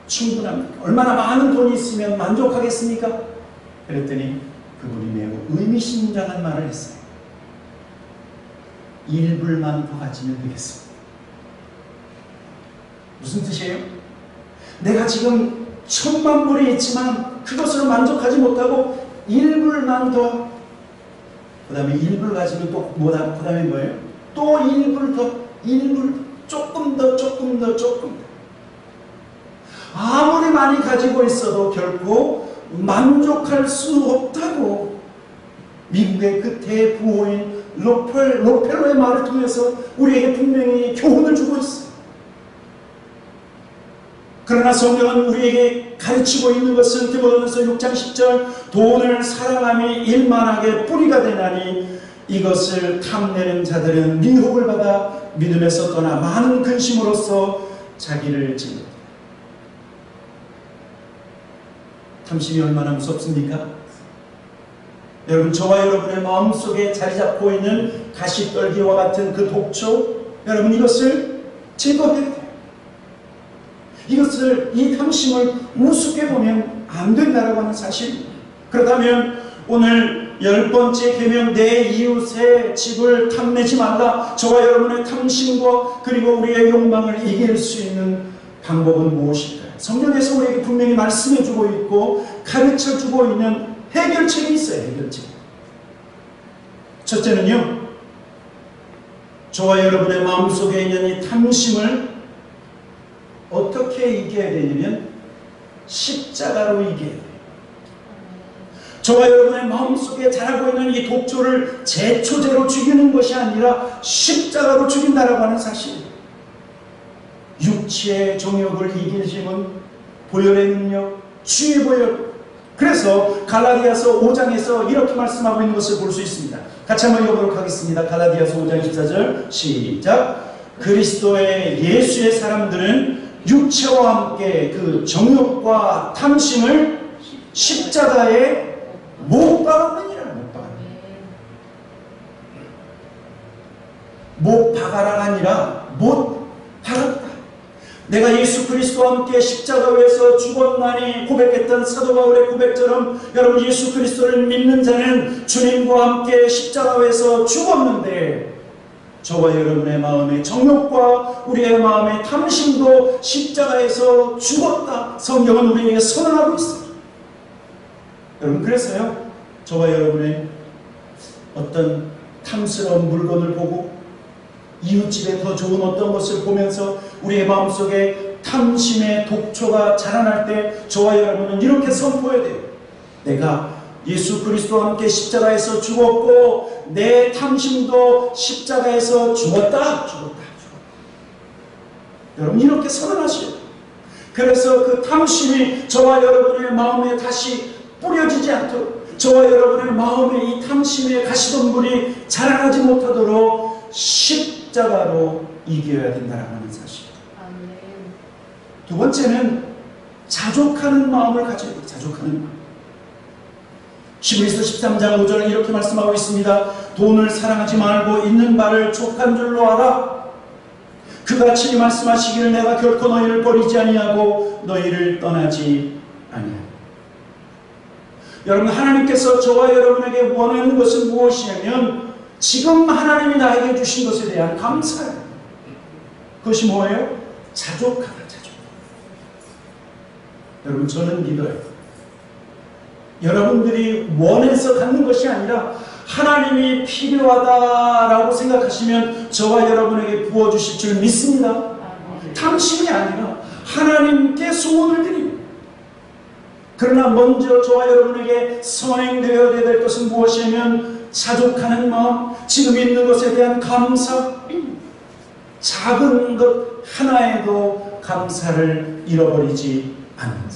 충분합니까? 얼마나 많은 돈이 있으면 만족하겠습니까? 그랬더니 그분이 매우 의미심장한 말을 했어요. 1불만 더 가지면 되겠습니다. 무슨 뜻이에요? 내가 지금 1000만 불이 있지만 그것으로 만족하지 못하고 1불만 더, 그 다음에 1불 가지면 또 그 다음에 뭐예요? 또 1불 더, 1불 조금 더. 아무리 많이 가지고 있어도 결코 만족할 수 없다고 미국의 그 대부호인 록펠러의 말을 통해서 우리에게 분명히 교훈을 주고 있어요. 그러나 성경은 우리에게 가르치고 있는 것은 디모데전서 6장 10절 돈을 사랑함이 일만하게 뿌리가 되나니 이것을 탐내는 자들은 미혹을 받아 믿음에서 떠나 많은 근심으로써 자기를 찔렀다. 탐심이 얼마나 무섭습니까? 여러분, 저와 여러분의 마음속에 자리 잡고 있는 가시떨기와 같은 그 독초, 여러분 이것을 제거해야 돼요. 이 탐심을 우습게 보면 안 된다라고 하는 사실. 그렇다면 오늘 10번째 계명, 내 이웃의 집을 탐내지 말라. 저와 여러분의 탐심과 그리고 우리의 욕망을 이길 수 있는 방법은 무엇일까요? 성경에서 우리에게 분명히 말씀해주고 있고 가르쳐주고 있는 해결책이 있어요. 해결책. 첫째는요, 저와 여러분의 마음속에 있는 이 탐심을 어떻게 이겨야 되냐면 십자가로 이겨야 돼요. 저와 여러분의 마음속에 자라고 있는 이 독초를 제초제로 죽이는 것이 아니라 십자가로 죽인다라고 하는 사실. 육체의 정욕을 이길 힘은 보혈의 능력, 주의 보혈. 그래서 갈라디아서 5장에서 이렇게 말씀하고 있는 것을 볼 수 있습니다. 같이 한번 읽어보도록 하겠습니다. 갈라디아서 5장 14절 시작. 그리스도의 예수의 사람들은 육체와 함께 그 정욕과 탐심을 십자가에 못 박았느니라. 못 박아라가 아니라 못 박았다. 내가 예수 그리스도와 함께 십자가에서 죽었나니 고백했던 사도 바울의 고백처럼 여러분, 예수 그리스도를 믿는 자는 주님과 함께 십자가에서 죽었는데 저와 여러분의 마음의 정욕과 우리의 마음의 탐심도 십자가에서 죽었다. 성경은 우리에게 선언하고 있습니다. 여러분, 그래서요, 저와 여러분의 어떤 탐스러운 물건을 보고 이웃집에 더 좋은 어떤 것을 보면서 우리의 마음속에 탐심의 독초가 자라날 때 저와 여러분은 이렇게 선포해야 돼요. 내가 예수 그리스도와 함께 십자가에서 죽었고 내 탐심도 십자가에서 죽었다. 여러분, 이렇게 선언하셔야 돼요. 그래서 그 탐심이 저와 여러분의 마음에 다시 뿌려지지 않도록, 저와 여러분의 마음에 이 탐심의 가시덤불이 자라나지 못하도록 십자가로 이겨야 된다는 사실. 두 번째는 자족하는 마음을 가져야 돼요. 자족하는 마음. 히브리서 13장 5절은 이렇게 말씀하고 있습니다. 돈을 사랑하지 말고 있는 바를 족한 줄로 알아. 그같이 말씀하시기를 내가 결코 너희를 버리지 아니하고 너희를 떠나지 아니하고. 여러분, 하나님께서 저와 여러분에게 원하는 것은 무엇이냐면 지금 하나님이 나에게 주신 것에 대한 감사예요. 그것이 뭐예요? 자족하다. 자족. 여러분, 저는 믿어요. 여러분들이 원해서 갖는 것이 아니라 하나님이 필요하다라고 생각하시면 저와 여러분에게 부어주실 줄 믿습니다. 탐심이 아니라 하나님께 소원을 드립니다. 그러나 먼저 저와 여러분에게 선행되어야 될 것은 무엇이냐면 자족하는 마음, 지금 있는 것에 대한 감사, 작은 것 하나에도 감사를 잃어버리지 않는 것.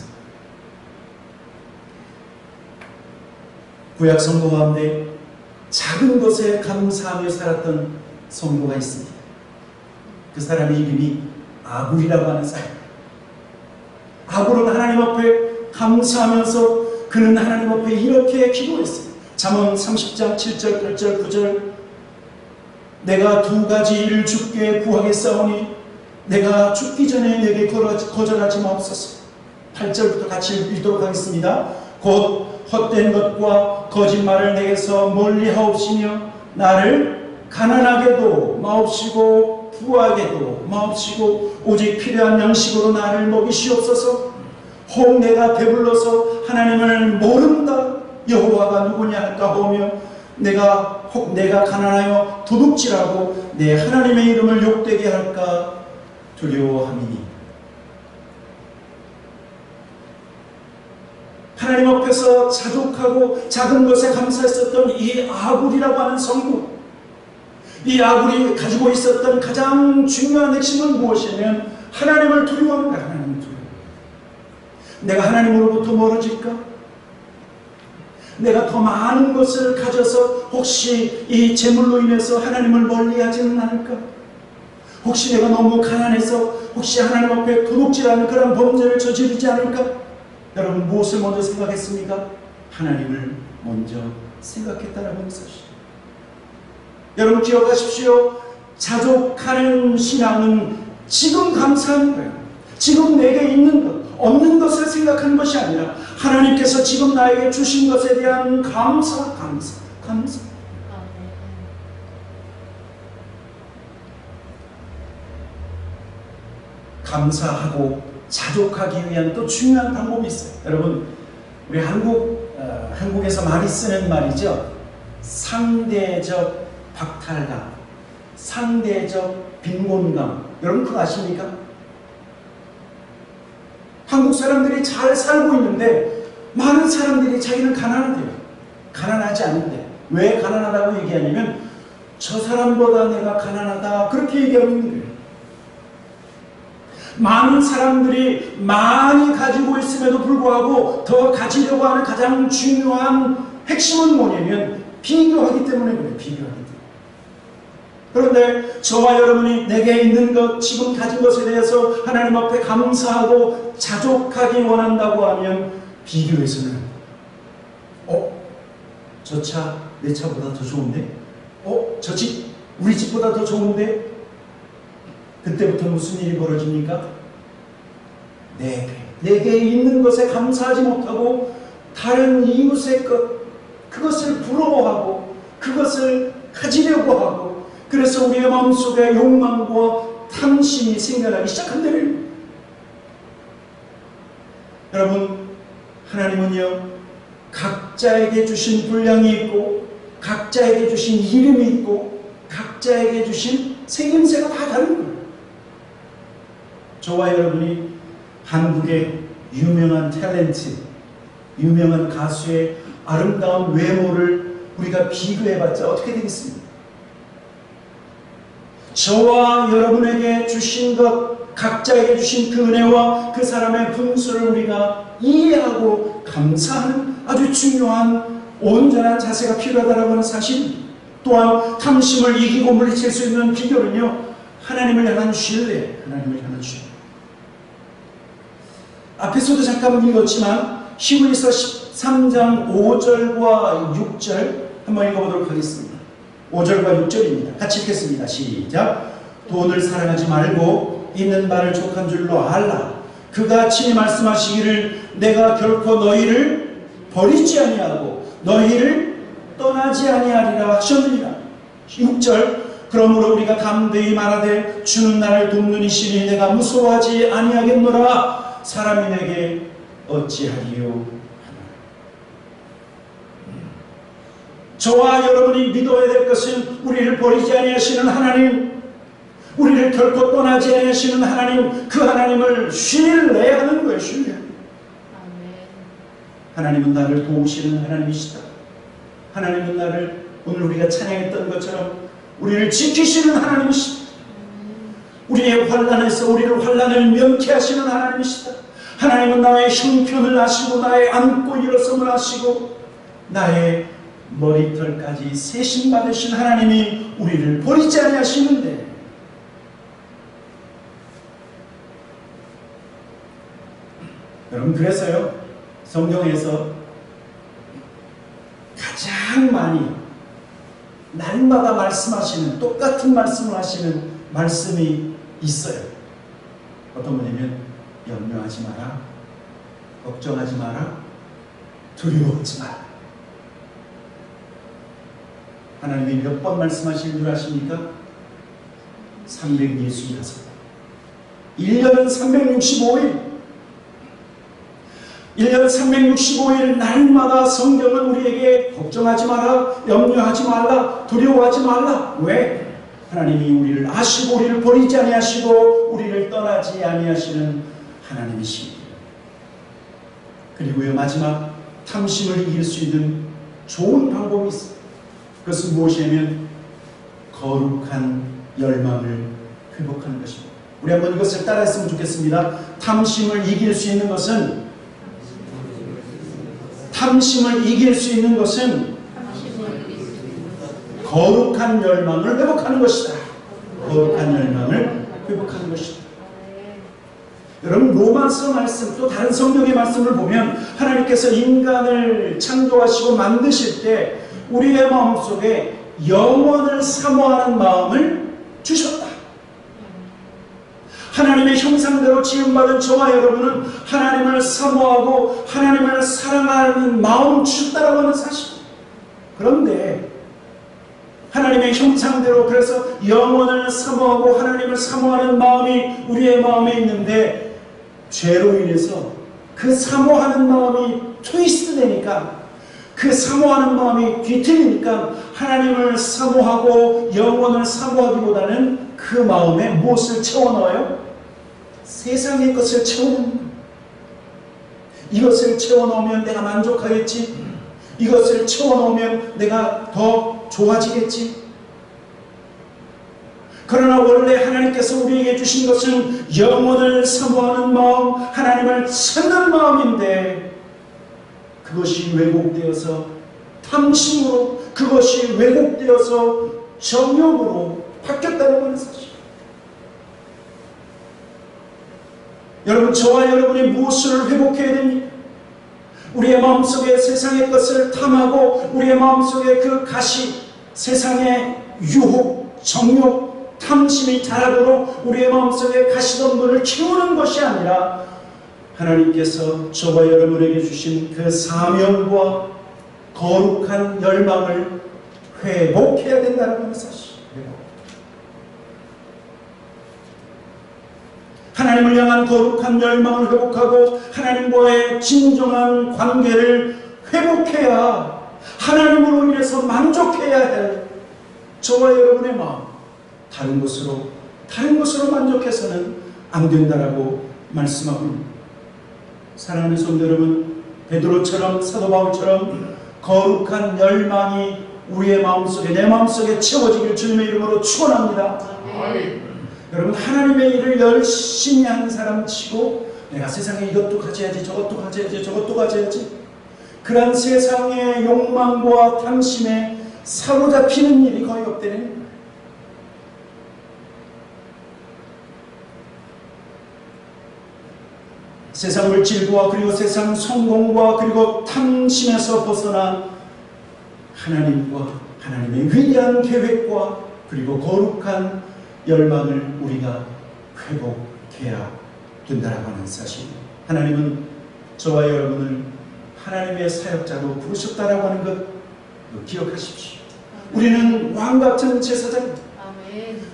구약 성도 가운데 작은 것에 감사하며 살았던 성도가 있습니다. 그 사람의 이름이 아굴이라고 하는 사람. 아굴은 하나님 앞에 감사하면서 그는 하나님 앞에 이렇게 기도했어요. 잠언 30장 7절 8절 9절 내가 두 가지 일을 주께 구하겠사오니 내가 죽기 전에 내게 거절하지 마옵소서. 8절부터 같이 읽도록 하겠습니다. 곧 헛된 것과 거짓말을 내게서 멀리하옵시며 나를 가난하게도 마옵시고 부하게도 마옵시고 오직 필요한 양식으로 나를 먹이시옵소서. 혹 내가 배불러서 하나님을 모른다 여호와가 누구냐 할까 보며 혹 내가 가난하여 도둑질하고 내 하나님의 이름을 욕되게 할까 두려워함이니. 하나님 앞에서 자족하고 작은 것에 감사했었던 이 아굴이라고 하는 성도, 이 아굴이 가지고 있었던 가장 중요한 핵심은 무엇이냐면 하나님을 두려워합니다. 하나님을 두려워. 내가 하나님으로부터 멀어질까? 내가 더 많은 것을 가져서 혹시 이 재물로 인해서 하나님을 멀리하지는 않을까? 혹시 내가 너무 가난해서 혹시 하나님 앞에 도둑질하는 그런 범죄를 저지르지 않을까? 여러분 무엇을 먼저 생각했습니까? 하나님을 먼저 생각했다라고 했었죠. 여러분 기억하십시오. 자족하는 신앙은 지금 감사하는 거예요. 지금 내게 있는 것, 없는 것을 생각하는 것이 아니라 하나님께서 지금 나에게 주신 것에 대한 감사. 감사하고 자족하기 위한 또 중요한 방법이 있어요. 여러분, 우리 한국에서 많이 쓰는 말이죠. 상대적 박탈감, 상대적 빈곤감. 여러분 그거 아십니까? 한국 사람들이 잘 살고 있는데 많은 사람들이 자기는 가난하대요. 가난하지 않은데. 왜 가난하다고 얘기하냐면 저 사람보다 내가 가난하다 그렇게 얘기하고 있는 거예요. 많은 사람들이 많이 가지고 있음에도 불구하고 더 가지려고 하는 가장 중요한 핵심은 뭐냐면 비교하기 때문에 그래요. 비교하기 때문에. 그런데 저와 여러분이 내게 있는 것, 지금 가진 것에 대해서 하나님 앞에 감사하고 자족하기 원한다고 하면 비교해서는 저 차 내 차보다 더 좋은데? 저 집 우리 집보다 더 좋은데? 그때부터 무슨 일이 벌어집니까? 내게 있는 것에 감사하지 못하고 다른 이웃의 것, 그것을 부러워하고 그것을 가지려고 하고 그래서 우리의 마음속에 욕망과 탐심이 생겨나기 시작한다는. 여러분, 하나님은요 각자에게 주신 분량이 있고 각자에게 주신 이름이 있고 각자에게 주신 생김새가 다 다른 거예요. 저와 여러분이 한국의 유명한 탤런트, 유명한 가수의 아름다운 외모를 우리가 비교해봤자 어떻게 되겠습니까? 저와 여러분에게 주신 것, 각자에게 주신 그 은혜와 그 사람의 분수를 우리가 이해하고 감사하는 아주 중요한 온전한 자세가 필요하다고 하는 사실. 또한 탐심을 이기고 물리칠 수 있는 비결은요 하나님을 향한 신뢰, 하나님을 향한 신뢰. 앞에서도 잠깐 읽었지만 히브리서 13장 5절과 6절 한번 읽어보도록 하겠습니다. 5절과 6절입니다. 같이 읽겠습니다. 시작. 돈을 사랑하지 말고 있는 바를 족한 줄로 알라. 그가 친히 말씀하시기를 내가 결코 너희를 버리지 아니하고 너희를 떠나지 아니하리라 하셨느니라. 6절. 그러므로 우리가 담대히 말하되 주는 나를 돕는 이시니 내가 무서워하지 아니하겠노라. 사람이 내게 어찌하리요. 저와 여러분이 믿어야 될 것은 우리를 버리지 아니하시는 하나님, 우리를 결코 떠나지 않으시는 하나님, 그 하나님을 신뢰하는 거예요. 신뢰. 하나님은 나를 도우시는 하나님이시다. 하나님은 나를, 오늘 우리가 찬양했던 것처럼 우리를 지키시는 하나님이시다. 우리의 환난에서 우리를 환난을 면케하시는 하나님이시다. 하나님은 나의 형편을 아시고 나의 앉고 일어섬을 아시고 나의 머리털까지 세심받으신 하나님이 우리를 버리지 아니하시는데, 여러분, 그래서요, 성경에서 가장 많이 날마다 말씀하시는, 똑같은 말씀을 하시는 말씀이 있어요. 어떤 분이면 염려하지 마라, 걱정하지 마라, 두려워하지 마라. 하나님이 몇 번 말씀하시는 줄 아십니까? 366번. 1년은 365일. 1년 365일 날마다 성경은 우리에게 걱정하지 마라, 염려하지 말라, 두려워하지 말라. 왜? 하나님이 우리를 아시고 우리를 버리지 아니하시고 우리를 떠나지 아니하시는 하나님이십니다. 그리고요, 마지막 탐심을 이길 수 있는 좋은 방법이 있습니다. 그것은 무엇이냐면 거룩한 열망을 회복하는 것입니다. 우리 한번 이것을 따라했으면 좋겠습니다. 탐심을 이길 수 있는 것은 거룩한 열망을 회복하는 것이다. 거룩한 열망을 회복하는 것이다. 여러분, 로마서 말씀, 또 다른 성경의 말씀을 보면 하나님께서 인간을 창조하시고 만드실 때 우리의 마음속에 영원을 사모하는 마음을 주셨다. 하나님의 형상대로 지음받은 저와 여러분은 하나님을 사모하고 하나님을 사랑하는 마음을 주셨다라고 하는 사실입니다. 그런데 하나님의 형상대로, 그래서 영원을 사모하고 하나님을 사모하는 마음이 우리의 마음에 있는데, 죄로 인해서 그 사모하는 마음이 트위스트 되니까, 그 사모하는 마음이 뒤틀리니까 하나님을 사모하고 영원을 사모하기보다는 그 마음에 무엇을 채워넣어요? 세상의 것을 채워넣는 거예요. 이것을 채워넣으면 내가 만족하겠지, 이것을 채워넣으면 내가 더 좋아지겠지. 그러나 원래 하나님께서 우리에게 주신 것은 영원을 사모하는 마음, 하나님을 찾는 마음인데, 그것이 왜곡되어서 탐심으로, 그것이 왜곡되어서 정욕으로 바뀌었다는 하는 사실. 여러분, 저와 여러분이 무엇을 회복해야 됩니까? 우리의 마음속에 세상의 것을 탐하고 우리의 마음속에 그 가시, 세상의 유혹, 정욕, 탐심이 자라도록 우리의 마음속에 가시덤불을 키우는 것이 아니라 하나님께서 저와 여러분에게 주신 그 사명과 거룩한 열망을 회복해야 된다는 사실. 하나님을 향한 거룩한 열망을 회복하고 하나님과의 진정한 관계를 회복해야, 하나님으로 인해서 만족해야 할 저와 여러분의 마음, 다른 것으로 만족해서는 안 된다라고 말씀하고 있습니다. 사랑하는 성도 여러분, 베드로처럼, 사도 바울처럼 거룩한 열망이 우리의 마음속에, 내 마음속에 채워지길 주님의 이름으로 축원합니다. 여러분, 하나님의 일을 열심히 하는 사람 치고 내가 세상에 이것도 가져야지, 저것도 가져야지, 저것도 가져야지, 그런 세상의 욕망과 탐심에 사로잡히는 일이 거의 없다는 거예요. 세상 물질과 그리고 세상 성공과 그리고 탐심에서 벗어나 하나님과 하나님의 위대한 계획과 그리고 거룩한 열망을 우리가 회복해야 된다라고 하는 사실. 하나님은 저와 여러분을 하나님의 사역자로 부르셨다라고 하는 것 기억하십시오. 우리는 왕같은 제사장입니다.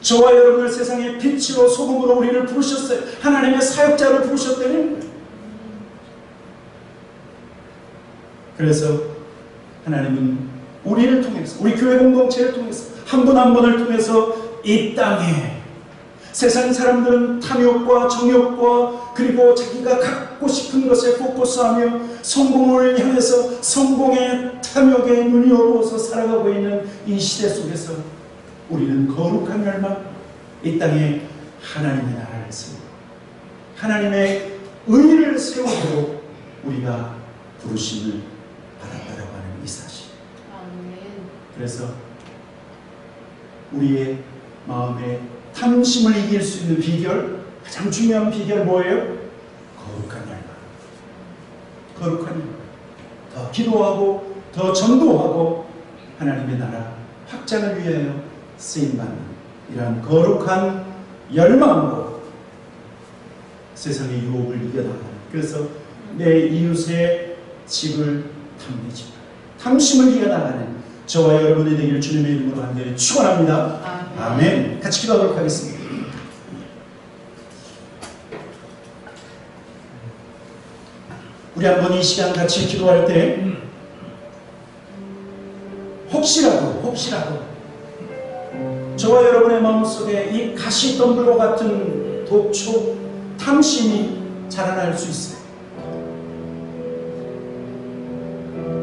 저와 여러분을 세상의 빛으로 소금으로 우리를 부르셨어요. 하나님의 사역자로 부르셨다는 거예요. 그래서 하나님은 우리를 통해서, 우리 교회 공동체를 통해서, 한 분 한 분을 통해서 이 땅에 세상 사람들은 탐욕과 정욕과 그리고 자기가 갖고 싶은 것에 포커스하며 성공을 향해서 성공의 탐욕에 눈이 어두워서 살아가고 있는 이 시대 속에서 우리는 거룩한 열망, 이 땅에 하나님의 나라를 세우고 하나님의 의를 세우고 우리가 부르심을 받았다라고 하는 이 사실. 그래서 우리의 마음에 탐심을 이길 수 있는 비결, 가장 중요한 비결 뭐예요? 거룩한 열망. 거룩한 열망. 더 기도하고 더 전도하고 하나님의 나라 확장을 위하여 쓰임받는 이러한 거룩한 열망으로 세상의 유혹을 이겨나가는, 그래서 내 이웃의 집을 탐내지 마, 탐심을 이겨나가는 저와 여러분이 되기를 주님의 이름으로 간절히 축원합니다. 아멘. 같이 기도하도록 하겠습니다. 우리 한번 이 시간 같이 기도할 때 혹시라도 저와 여러분의 마음속에 이 가시덤불과 같은 독초, 탐심이 자라날 수 있어요.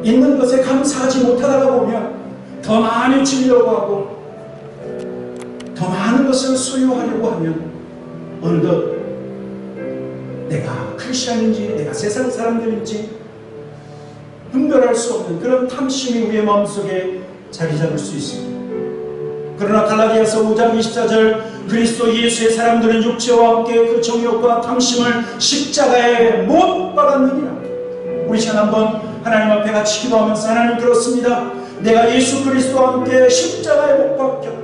있는 것에 감사하지 못하다가 보면 더 많이 주려고 하고 더 많은 것을 소유하려고 하면 어느덧 내가 크리스천인지 내가 세상 사람들인지 분별할 수 없는 그런 탐심이 우리의 마음속에 자리 잡을 수 있습니다. 그러나 갈라디아서 5장 24절 그리스도 예수의 사람들은 육체와 함께 그 정욕과 탐심을 십자가에 못 박았느니라. 우리 시간 한번 하나님 앞에 같이 기도하면서 하나님 그렇습니다. 내가 예수 그리스도와 함께 십자가에 못 박혔고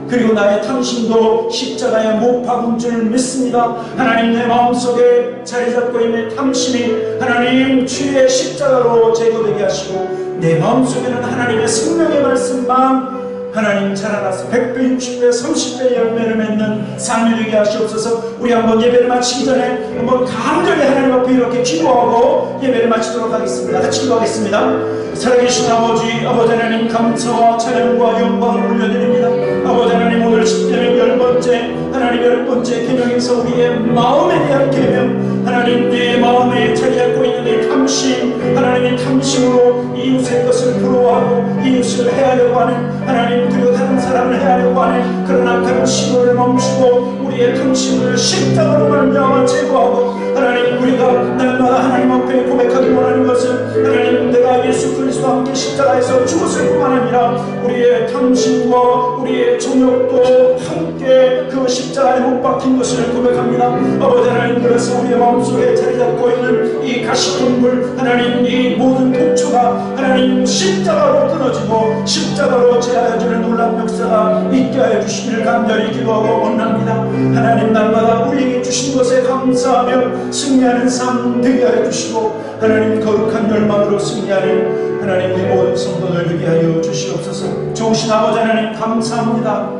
그리고 나의 탐심도 십자가에 못 박은 줄 믿습니다. 하나님 내 마음속에 자리 잡고 있는 탐심이 하나님 주의 십자가로 제거되게 하시고 내 마음속에는 하나님의 생명의 말씀만 하나님 자라나서 100배, 60배, 30배 열매를 맺는 삶이 되게 하시옵소서. 우리 한번 예배를 마치기 전에 한번 간절히 하나님 앞에 이렇게 기도하고 예배를 마치도록 하겠습니다. 같이 기도하겠습니다. 살아계신 아버지 하나님 감사와 찬양과 영광을 올려드립니다. 아버지 하나님 오늘 10계명 10번째 하나님 10번째 계명에서 우리의 마음에 대한 계명 하나님 내 마음에 자리 잡고 있는 이 탐심 하나님의 탐심으로 이웃의 것을 부러워하고 이웃을 해하려고 하는 하나님 그리고 다른 사람을 해하려고 하는 그런 악한 시도를 멈추고 우리의 탐심을 십자가로 말미암아 제거하고 하나님 우리가 날마다 하나님 앞에 고백하기 원하는 것은 하나님 내가 예수 그리스도와 함께 십자가에서 죽었을 뿐만 아니라 우리의 탐심과 우리의 정욕도 함께 그 십자가에 못 박힌 것을 고백합니다. 아버지 하나님 그래서 우리의 마음속에 자리 잡고 있는 이 가시덤불 하나님 이 모든 독초가 하나님 십자가로 끊어지고 십자가로 제하여지는 놀라운 역사가 있게 하여 주시기를 간절히 기도하고 원합니다. 하나님 날마다 우리에게 주신 것에 감사하며 승리하는 삶 되게 하여 주시고 하나님 거룩한 열망으로 승리하는 하나님 우리 모든 성도들 되게 하여 주시옵소서. 좋으신 아버지 하나님 감사합니다.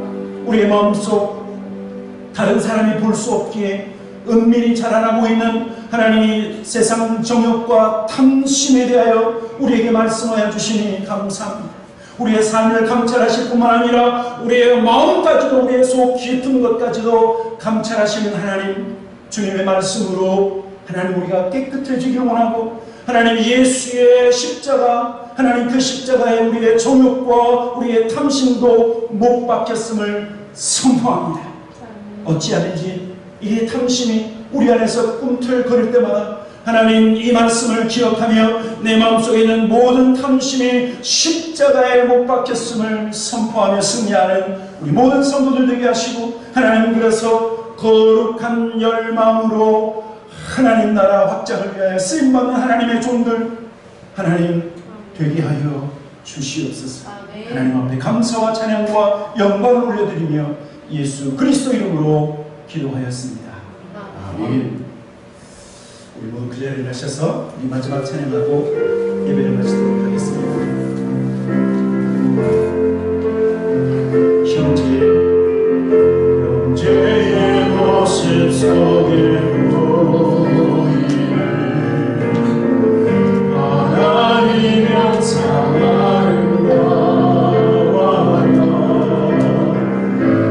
우리의 마음속 다른 사람이 볼 수 없기에 은밀히 자라나고 있는 하나님이 세상 정욕과 탐심에 대하여 우리에게 말씀하여 주시니 감사합니다. 우리의 삶을 감찰하실 뿐만 아니라 우리의 마음까지도 우리의 속 깊은 것까지도 감찰하시는 하나님 주님의 말씀으로 하나님 우리가 깨끗해지길 원하고 하나님 예수의 십자가 하나님 그 십자가에 우리의 정욕과 우리의 탐심도 못 박혔음을 선포합니다. 어찌하든지 이 탐심이 우리 안에서 꿈틀거릴 때마다 하나님 이 말씀을 기억하며 내 마음속에 있는 모든 탐심이 십자가에 못 박혔음을 선포하며 승리하는 우리 모든 성도들 되게 하시고 하나님 그래서 거룩한 열망으로 하나님 나라 확장을 위하여 쓰임받는 하나님의 종들 하나님 되게 하여 주시옵소서. 하나님 앞에 감사와 찬양과 영광을 올려드리며 예수 그리스도 이름으로 기도하였습니다. 아멘. 우리 모두 그 자리에 일어나셔서 우리 마지막 찬양하고 예배를 마치도록 하겠습니다. 형제의 모습 속에 보이는 하나님 영상 아름다워요.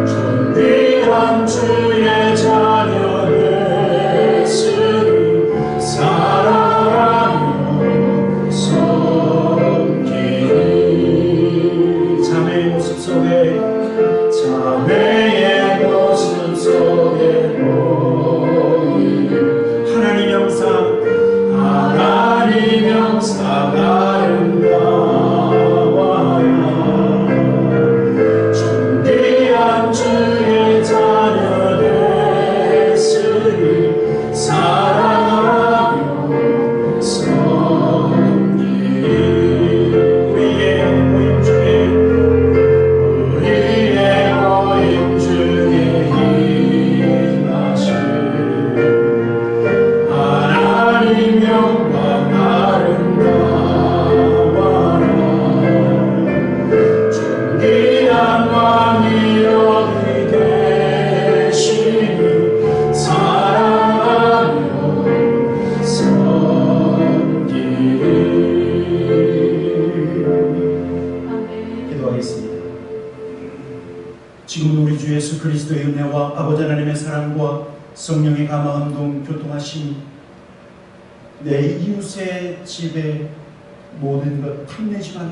존귀한 주의 예수 그리스도의 은혜와 아버지 하나님의 사랑과 성령의 감화감동 교통하심이 내 이웃의 집에 모든 것 탐내지 말라.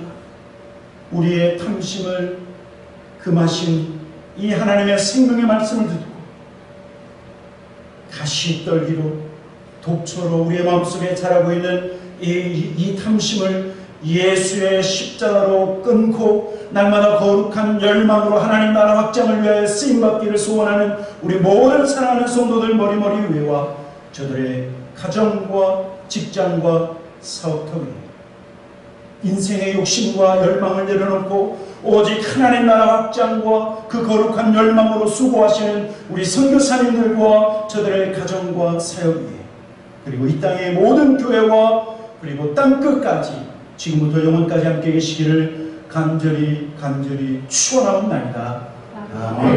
우리의 탐심을 금하신 이 하나님의 생명의 말씀을 듣고 가시떨기로 독초로 우리의 마음속에 자라고 있는 이 탐심을 예수의 십자가로 끊고 날마다 거룩한 열망으로 하나님 나라 확장을 위하여 쓰임받기를 소원하는 우리 모든 사랑하는 성도들 머리머리 위와 저들의 가정과 직장과 사업터 위에 인생의 욕심과 열망을 내려놓고 오직 하나님 나라 확장과 그 거룩한 열망으로 수고하시는 우리 선교사님들과 저들의 가정과 사역 위에 그리고 이 땅의 모든 교회와 그리고 땅끝까지 지금부터 영원까지 함께 계시기를 간절히 축원하옵나이다. 아멘.